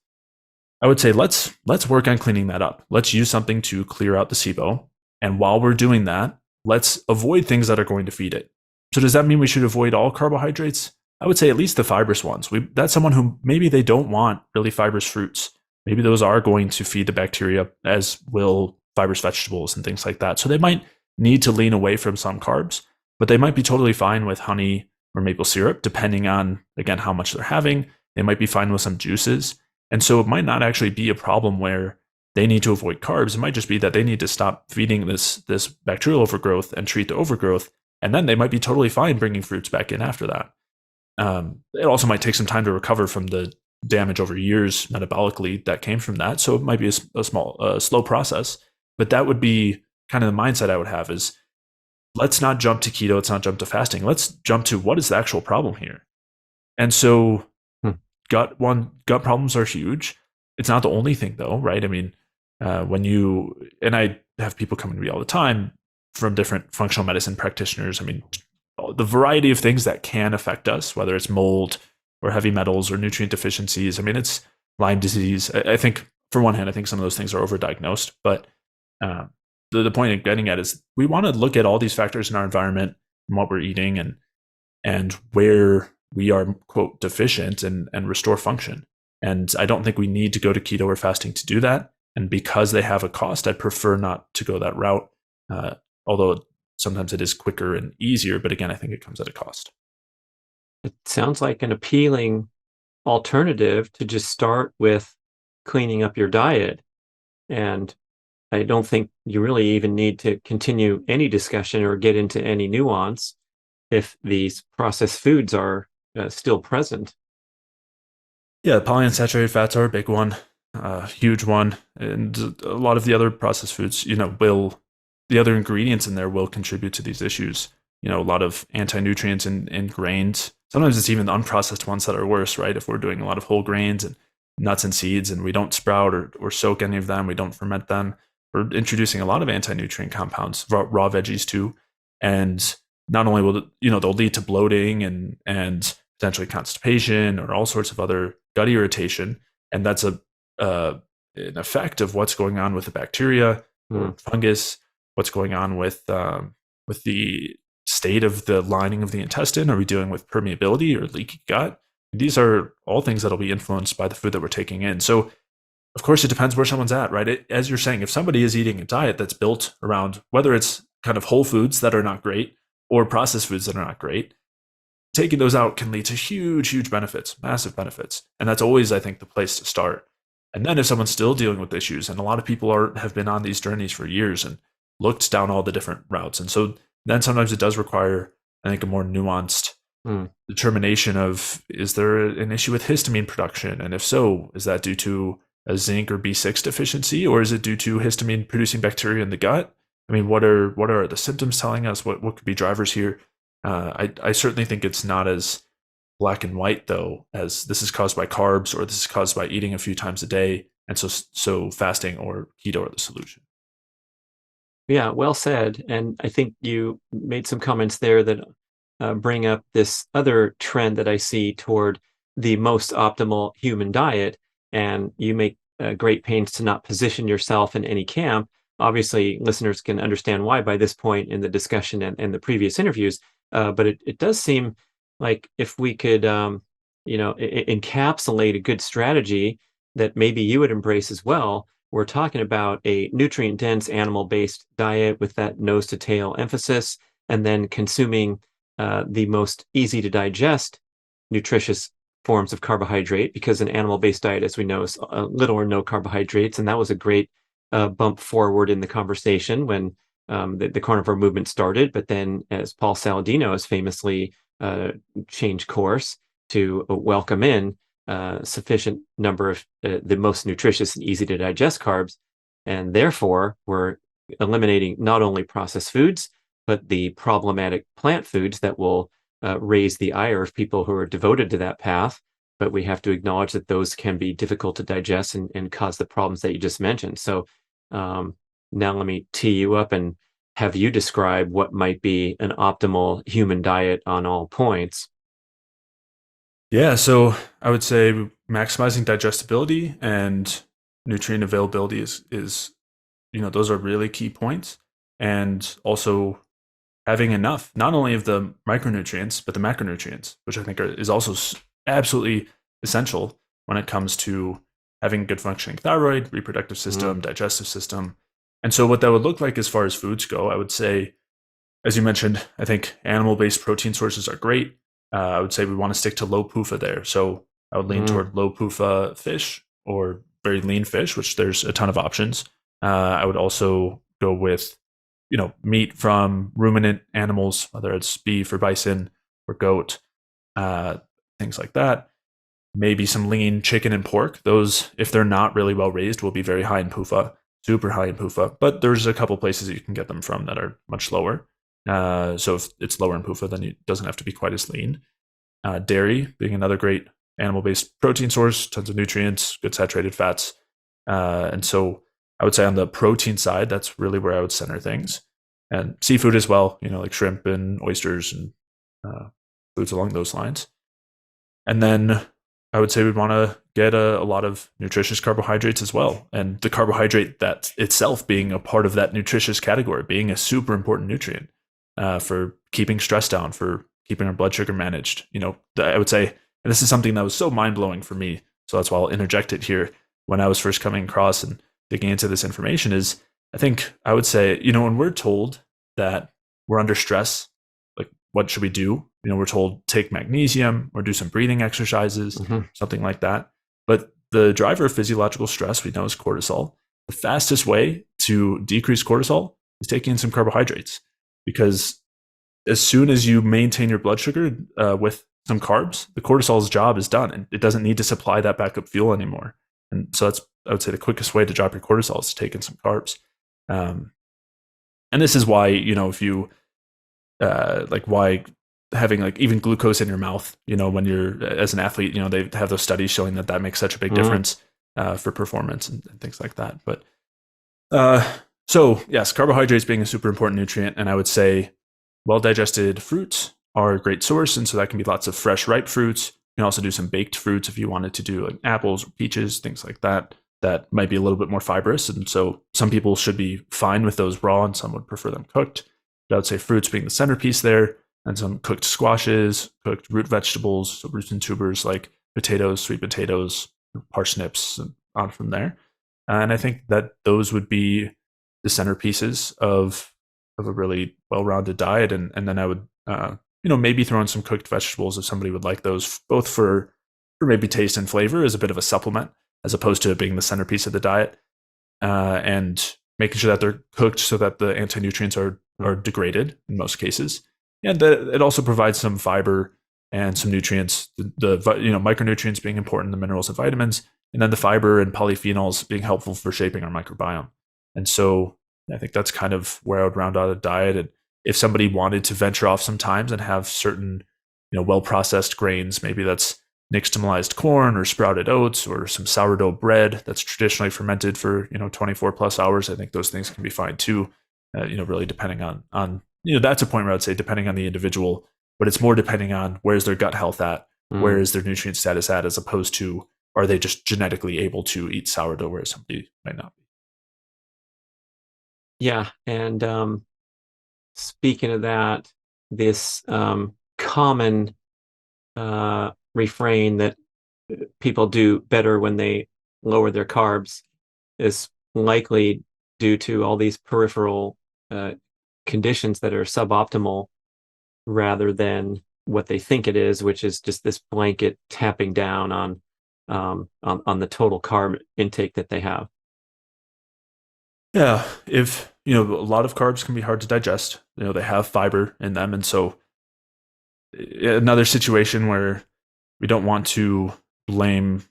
I would say let's work on cleaning that up. Let's use something to clear out the SIBO. And while we're doing that, let's avoid things that are going to feed it. So does that mean we should avoid all carbohydrates? I would say at least the fibrous ones. That's someone who maybe they don't want really fibrous fruits. Maybe those are going to feed the bacteria, as will fibrous vegetables and things like that. So they might need to lean away from some carbs, but they might be totally fine with honey or maple syrup, depending on, again, how much they're having. They might be fine with some juices. And so it might not actually be a problem where they need to avoid carbs. It might just be that they need to stop feeding this bacterial overgrowth and treat the overgrowth. And then they might be totally fine bringing fruits back in after that. It also might take some time to recover from the damage over years metabolically that came from that. So it might be a slow process. But that would be kind of the mindset I would have is, let's not jump to keto. Let's not jump to fasting. Let's jump to what is the actual problem here. And so gut problems are huge. It's not the only thing though, right? I mean, I have people coming to me all the time from different functional medicine practitioners. I mean, the variety of things that can affect us, whether it's mold or heavy metals or nutrient deficiencies. I mean, it's Lyme disease. I think, for one hand, I think some of those things are overdiagnosed, but uh, the point I'm getting at is we want to look at all these factors in our environment and what we're eating and where we are, quote, deficient and restore function. And I don't think we need to go to keto or fasting to do that. And because they have a cost, I'd prefer not to go that route, although sometimes it is quicker and easier. But again, I think it comes at a cost. It sounds like an appealing alternative to just start with cleaning up your diet. And I don't think you really even need to continue any discussion or get into any nuance if these processed foods are still present. Yeah, polyunsaturated fats are a big one, huge one, and a lot of the other processed foods, will the other ingredients in there will contribute to these issues. A lot of anti-nutrients in grains. Sometimes it's even the unprocessed ones that are worse, right? If we're doing a lot of whole grains and nuts and seeds and we don't sprout or soak any of them, we don't ferment them, we're introducing a lot of anti-nutrient compounds, raw veggies too. And not only will they'll lead to bloating and potentially constipation or all sorts of other gut irritation, and that's an effect of what's going on with the bacteria or fungus, what's going on with the state of the lining of the intestine. Are we dealing with permeability or leaky gut? These are all things that'll be influenced by the food that we're taking in. So, of course, it depends where someone's at, right? As you're saying, if somebody is eating a diet that's built around whether it's kind of whole foods that are not great or processed foods that are not great, taking those out can lead to huge, huge benefits, massive benefits. And that's always, I think, the place to start. And then if someone's still dealing with issues, and a lot of people have been on these journeys for years and looked down all the different routes. And so then sometimes it does require, I think, a more nuanced determination of, is there an issue with histamine production? And if so, is that due to a zinc or B6 deficiency, or is it due to histamine producing bacteria in the gut? I mean, what are the symptoms telling us? What could be drivers here? I certainly think it's not as black and white, though, as this is caused by carbs or this is caused by eating a few times a day. And so fasting or keto are the solution. Yeah, well said. And I think you made some comments there that bring up this other trend that I see toward the most optimal human diet. And you make great pains to not position yourself in any camp. Obviously, listeners can understand why by this point in the discussion and the previous interviews. But it does seem like if we could, encapsulate a good strategy that maybe you would embrace as well. We're talking about a nutrient-dense animal-based diet with that nose-to-tail emphasis, and then consuming the most easy-to-digest, nutritious forms of carbohydrate, because an animal-based diet, as we know, is little or no carbohydrates, and that was a great bump forward in the conversation when the carnivore movement started. But then, as Paul Saladino has famously changed course to welcome in sufficient number of the most nutritious and easy to digest carbs. And therefore, we're eliminating not only processed foods, but the problematic plant foods that will raise the ire of people who are devoted to that path. But we have to acknowledge that those can be difficult to digest and cause the problems that you just mentioned. So now let me tee you up and have you describe what might be an optimal human diet on all points. Yeah, so I would say maximizing digestibility and nutrient availability is those are really key points. And also having enough, not only of the micronutrients, but the macronutrients, which I think is also absolutely essential when it comes to having a good functioning thyroid, reproductive system, digestive system. And so what that would look like as far as foods go, I would say, as you mentioned, I think animal-based protein sources are great. I would say we want to stick to low PUFA there. So I would lean toward low PUFA fish or very lean fish, which there's a ton of options. I would also go with, meat from ruminant animals, whether it's beef or bison or goat, things like that. Maybe some lean chicken and pork. Those, if they're not really well raised, will be very high in PUFA, super high in PUFA. But there's a couple places that you can get them from that are much lower. So if it's lower in PUFA, then it doesn't have to be quite as lean. Dairy being another great animal-based protein source, tons of nutrients, good saturated fats. And so I would say on the protein side, that's really where I would center things. And seafood as well, like shrimp and oysters and foods along those lines. And then I would say we'd want to get a lot of nutritious carbohydrates as well. And the carbohydrate that itself being a part of that nutritious category, being a super important nutrient for keeping stress down, for keeping our blood sugar managed. I would say, and this is something that was so mind blowing for me. So that's why I'll interject it here. When I was first coming across and digging into this information, is I think I would say, when we're told that we're under stress, like what should we do? We're told take magnesium or do some breathing exercises, something like that. But the driver of physiological stress we know is cortisol. The fastest way to decrease cortisol is taking in some carbohydrates, because as soon as you maintain your blood sugar with some carbs, the cortisol's job is done, and it doesn't need to supply that backup fuel anymore. And so that's, I would say, the quickest way to drop your cortisol is to take in some carbs. And this is why, if you why having like even glucose in your mouth, when you're as an athlete, they have those studies showing that makes such a big difference for performance and things like that. But so yes, carbohydrates being a super important nutrient, and I would say well-digested fruits are a great source, and so that can be lots of fresh, ripe fruits. You can also do some baked fruits if you wanted to do like apples or peaches, things like that. That might be a little bit more fibrous, and so some people should be fine with those raw, and some would prefer them cooked. But I would say fruits being the centerpiece there, and some cooked squashes, cooked root vegetables, so roots and tubers like potatoes, sweet potatoes, parsnips, and on from there. And I think that those would be the centerpieces of a really well-rounded diet. And then I would, maybe throw in some cooked vegetables if somebody would like those, both for maybe taste and flavor as a bit of a supplement, as opposed to it being the centerpiece of the diet, and making sure that they're cooked so that the anti-nutrients are degraded in most cases. And it also provides some fiber and some nutrients, the micronutrients being important, the minerals and vitamins, and then the fiber and polyphenols being helpful for shaping our microbiome. And so I think that's kind of where I would round out a diet. And if somebody wanted to venture off sometimes and have certain, well-processed grains, maybe that's nixtamalized corn or sprouted oats or some sourdough bread that's traditionally fermented for 24 plus hours, I think those things can be fine too. Really depending on that's a point where I'd say depending on the individual, but it's more depending on where's their gut health at, where is their nutrient status at, as opposed to are they just genetically able to eat sourdough whereas somebody might not be. Yeah, and speaking of that, this common refrain that people do better when they lower their carbs is likely due to all these peripheral conditions that are suboptimal rather than what they think it is, which is just this blanket tapping down on the total carb intake that they have. Yeah, if a lot of carbs can be hard to digest. They have fiber in them, and so another situation where we don't want to blame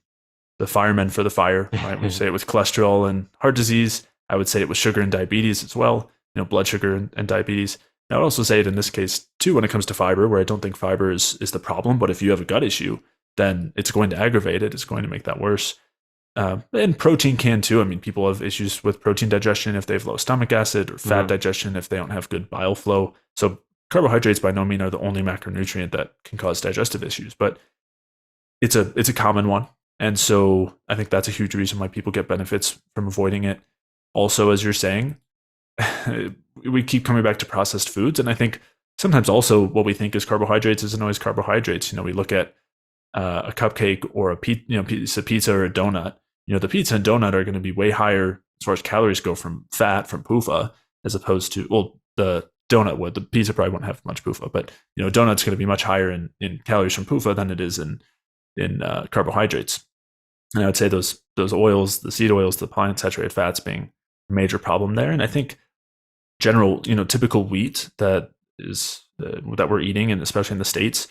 the firemen for the fire. Right? We say it with cholesterol and heart disease. I would say it with sugar and diabetes as well. Blood sugar and diabetes. I would also say it in this case too when it comes to fiber, where I don't think fiber is the problem, but if you have a gut issue, then it's going to aggravate it. It's going to make that worse. And protein can too. I mean, people have issues with protein digestion if they have low stomach acid, or fat digestion if they don't have good bile flow. So carbohydrates by no means are the only macronutrient that can cause digestive issues, but it's a common one. And so I think that's a huge reason why people get benefits from avoiding it. Also, as you're saying, we keep coming back to processed foods. And I think sometimes also what we think is carbohydrates isn't always carbohydrates. We look at a cupcake or a piece of pizza or a donut. The pizza and donut are going to be way higher as far as calories go from fat, from PUFA, as opposed to, well, the donut would. The pizza probably won't have much PUFA, but donut's going to be much higher in calories from PUFA than it is in carbohydrates. And I would say those oils, the seed oils, the polyunsaturated fats being a major problem there. And I think general, typical wheat that we're eating, and especially in the States,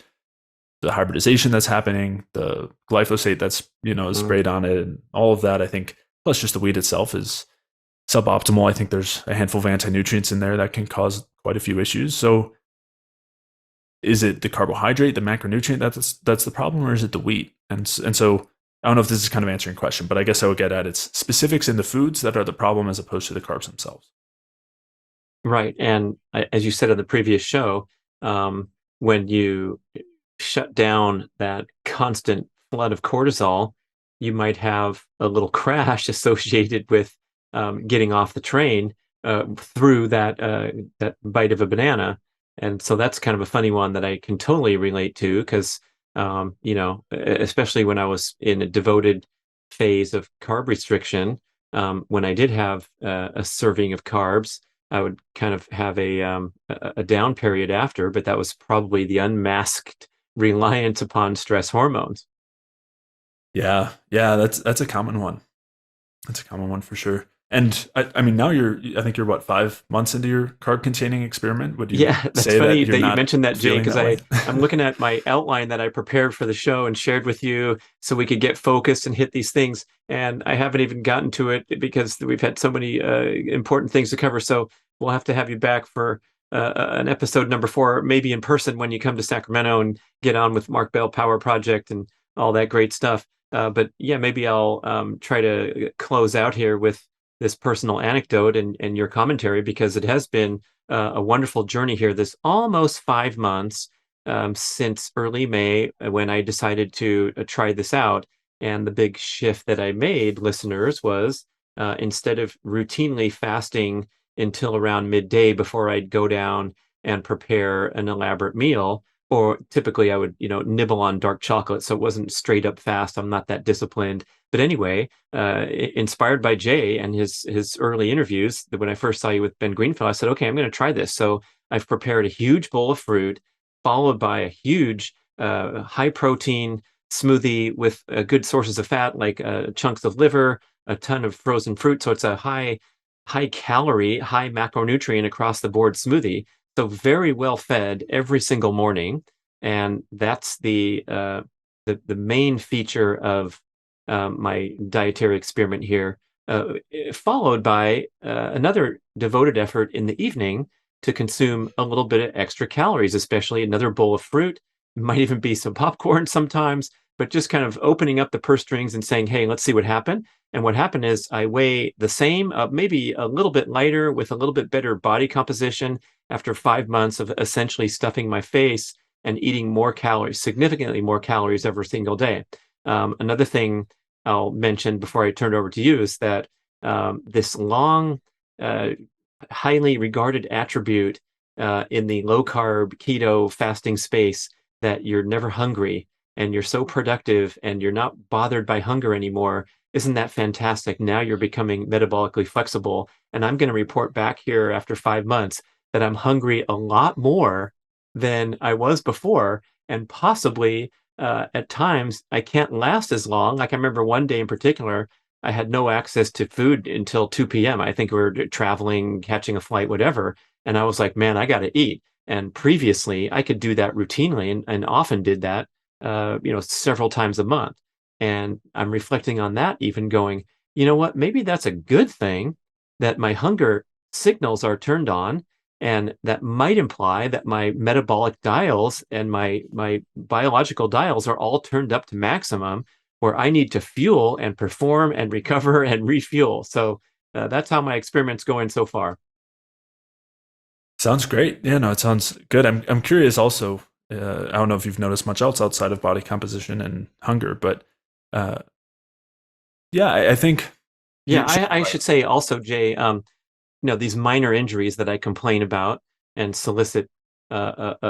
the hybridization that's happening, the glyphosate that's, is sprayed on it, and all of that, I think, plus just the wheat itself is suboptimal. I think there's a handful of anti-nutrients in there that can cause quite a few issues. So is it the carbohydrate, the macronutrient that's the problem, or is it the wheat? And so I don't know if this is kind of answering your question, but I guess I would get at its specifics in the foods that are the problem as opposed to the carbs themselves. Right. And as you said in the previous show, when you shut down that constant flood of cortisol, you might have a little crash associated with getting off the train through that bite of a banana. And so that's kind of a funny one that I can totally relate to because, especially when I was in a devoted phase of carb restriction, when I did have a serving of carbs, I would kind of have a down period after, but that was probably the unmasked reliance upon stress hormones. Yeah, yeah, that's a common one. That's a common one for sure. And I mean, now I think you're what, 5 months into your carb containing experiment? Would you Yeah, that's say funny that you're that you not mentioned that, Jay, feeling because that way? I'm looking at my outline that I prepared for the show and shared with you so we could get focused and hit these things. And I haven't even gotten to it because we've had so many important things to cover. So we'll have to have you back for an episode number 4, maybe in person when you come to Sacramento and get on with Mark Bell Power Project and all that great stuff. But yeah, maybe I'll try to close out here with this personal anecdote and your commentary because it has been a wonderful journey here. This almost 5 months since early May when I decided to try this out. And the big shift that I made, listeners, was instead of routinely fasting until around midday before I'd go down and prepare an elaborate meal, or typically I would, nibble on dark chocolate. So it wasn't straight up fast. I'm not that disciplined. But anyway, inspired by Jay and his early interviews, when I first saw you with Ben Greenfield, I said, okay, I'm going to try this. So I've prepared a huge bowl of fruit, followed by a huge high protein smoothie with good sources of fat, like chunks of liver, a ton of frozen fruit. So it's a high calorie, high macronutrient across the board smoothie. So very well fed every single morning, and that's the main feature of my dietary experiment here, followed by another devoted effort in the evening to consume a little bit of extra calories, especially another bowl of fruit, might even be some popcorn sometimes, but just kind of opening up the purse strings and saying, hey, let's see what happened. And what happened is I weigh the same, maybe a little bit lighter with a little bit better body composition after 5 months of essentially stuffing my face and eating more calories, significantly more calories every single day. Another thing I'll mention before I turn it over to you is that this long, highly regarded attribute in the low carb keto fasting space that you're never hungry and you're so productive and you're not bothered by hunger anymore. Isn't that fantastic? Now you're becoming metabolically flexible. And I'm going to report back here after 5 months that I'm hungry a lot more than I was before. And possibly at times I can't last as long. Like I remember one day in particular, I had no access to food until 2 p.m. I think we were traveling, catching a flight, whatever. And I was like, man, I got to eat. And previously I could do that routinely and often did that, several times a month. And I'm reflecting on that, even going, you know what, maybe that's a good thing that my hunger signals are turned on. And that might imply that my metabolic dials and my biological dials are all turned up to maximum where I need to fuel and perform and recover and refuel. So that's how my experiment's going so far. Sounds great. Yeah, no, it sounds good. I'm curious also. I don't know if you've noticed much else outside of body composition and hunger, but yeah, I think Yeah, so, I should say also, Jay, these minor injuries that I complain about and solicit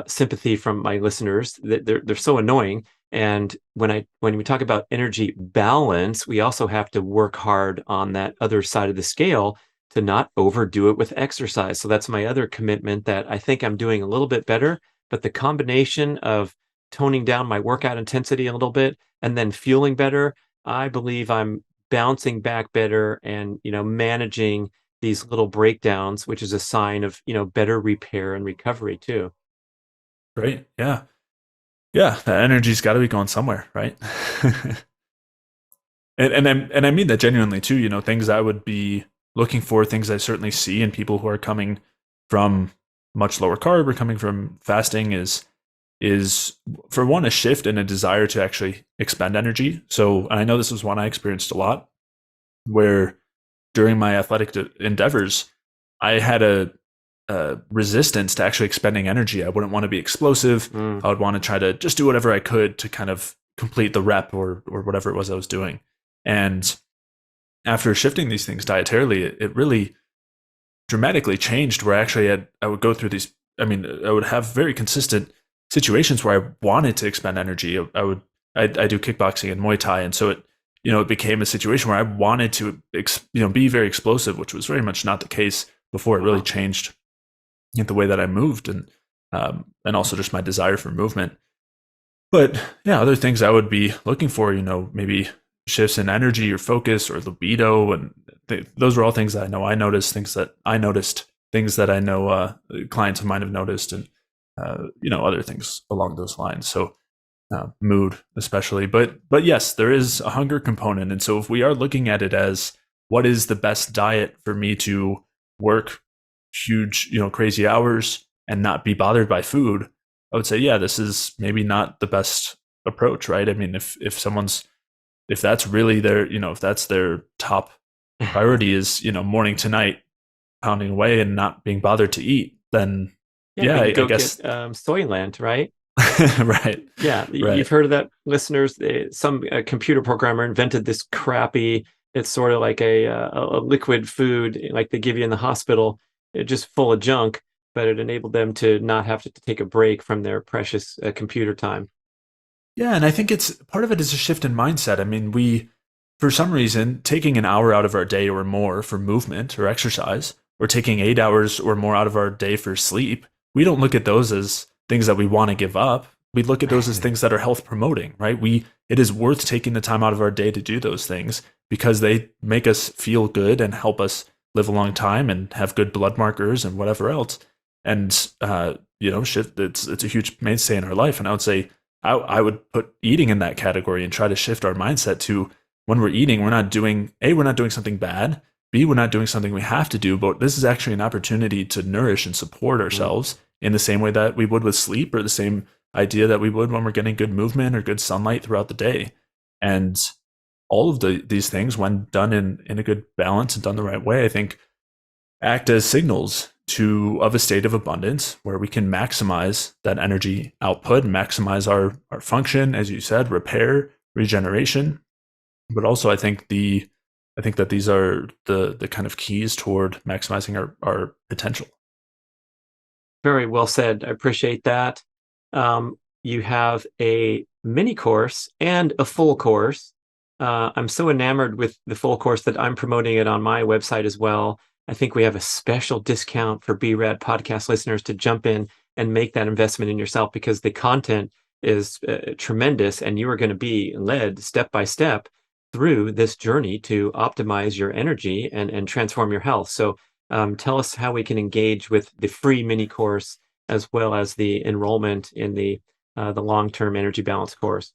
sympathy from my listeners, that they're so annoying. And when we talk about energy balance, we also have to work hard on that other side of the scale to not overdo it with exercise. So that's my other commitment that I think I'm doing a little bit better. But the combination of toning down my workout intensity a little bit and then fueling better, I believe I'm bouncing back better and managing these little breakdowns, which is a sign of better repair and recovery too. great. Yeah, yeah. That energy's got to be going somewhere, right? And I mean that genuinely too. Things I would be looking for, things I certainly see in people who are coming from much lower carb or coming from fasting is for one a shift and a desire to actually expend energy. So and I know this was one I experienced a lot, where during my athletic endeavors, I had resistance to actually expending energy. I wouldn't want to be explosive. I would want to try to just do whatever I could to kind of complete the rep or whatever it was I was doing. And after shifting these things dietarily, it really dramatically changed where I would go through these. I mean, I would have very consistent situations where I wanted to expend energy. I do kickboxing and Muay Thai, and so it became a situation where I wanted to be very explosive, which was very much not the case before. It really changed the way that I moved, and also just my desire for movement. But yeah, other things I would be looking for, maybe shifts in energy or focus or libido, and those are all things that I noticed, things that I know clients of mine have noticed, and other things along those lines. So mood especially, but yes, there is a hunger component, and so if we are looking at it as what is the best diet for me to work huge, crazy hours and not be bothered by food, I would say, yeah, this is maybe not the best approach, right? I mean, if that's really their, if that's their top priority is, morning to night pounding away and not being bothered to eat, then I guess get Soylent, right? Right. Yeah, right. You've heard of that, listeners. Some computer programmer invented this crappy. It's sort of like a liquid food, like they give you in the hospital, just full of junk. But it enabled them to not have to take a break from their precious computer time. Yeah, and I think part of it is a shift in mindset. I mean, we, for some reason, taking an hour out of our day or more for movement or exercise, or taking 8 hours or more out of our day for sleep, we don't look at those as things that we want to give up. We look at those as things that are health promoting, right? It is worth taking the time out of our day to do those things because they make us feel good and help us live a long time and have good blood markers and whatever else. And shift. It's a huge mainstay in our life. And I would say I would put eating in that category and try to shift our mindset to when we're eating, we're not doing something bad. B, we're not doing something we have to do, but this is actually an opportunity to nourish and support ourselves in the same way that we would with sleep, or the same idea that we would when we're getting good movement or good sunlight throughout the day. And all of these things, when done in a good balance and done the right way, I think act as signals of a state of abundance where we can maximize that energy output, maximize our function, as you said, repair, regeneration. But also I think that these are the kind of keys toward maximizing our potential. Very well said. I appreciate that. You have a mini course and a full course. I'm so enamored with the full course that I'm promoting it on my website as well. I think we have a special discount for B.rad podcast listeners to jump in and make that investment in yourself, because the content is tremendous, and you are going to be led step by step through this journey to optimize your energy and transform your health. So tell us how we can engage with the free mini course as well as the enrollment in the long-term energy balance course.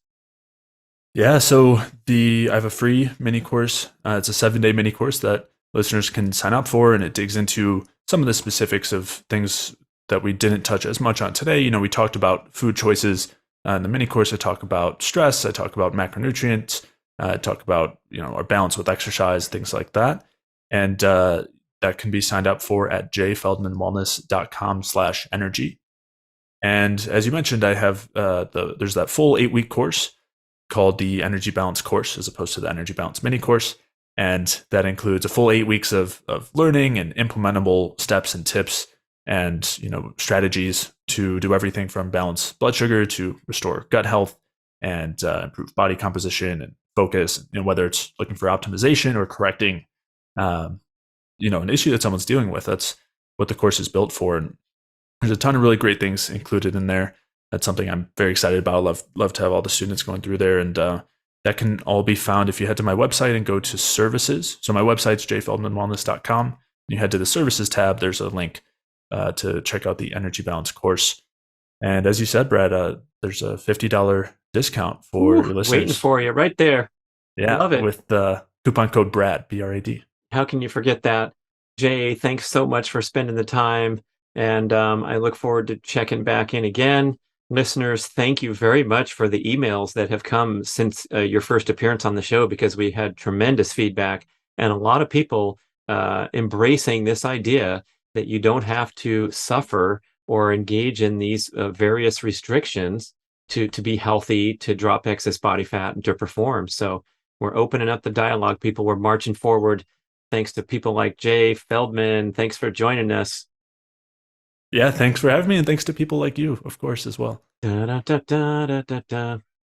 Yeah, so I have a free mini course. It's a 7-day mini course that listeners can sign up for, and it digs into some of the specifics of things that we didn't touch as much on today. We talked about food choices in the mini course. I talk about stress. I talk about macronutrients. I talk about our balance with exercise, things like that. And that can be signed up for at jayfeldmanwellness.com/energy. And as you mentioned, I have there's that full 8-week course called the Energy Balance course, as opposed to the Energy Balance mini course. And that includes a full 8 weeks of learning and implementable steps and tips and strategies to do everything from balance blood sugar to restore gut health and improve body composition and focus. Whether it's looking for optimization or correcting, an issue that someone's dealing with. That's what the course is built for. And there's a ton of really great things included in there. That's something I'm very excited about. I love to have all the students going through there, and that can all be found if you head to my website and go to services. So my website's jayfeldmanwellness.com. You head to the services tab. There's a link to check out the Energy Balance course. And as you said, Brad, there's a $50 discount for your listeners. Waiting for you right there. Yeah, love it. With the coupon code BRAD, B-R-A-D. How can you forget that? Jay, thanks so much for spending the time. And I look forward to checking back in again. Listeners, thank you very much for the emails that have come since your first appearance on the show, because we had tremendous feedback and a lot of people embracing this idea that you don't have to suffer or engage in these various restrictions to be healthy, to drop excess body fat, and to perform. So we're opening up the dialogue. People were marching forward thanks to people like Jay Feldman. Thanks for joining us. Yeah, thanks for having me, and thanks to people like you, of course, as well. Da, da, da, da, da, da, da.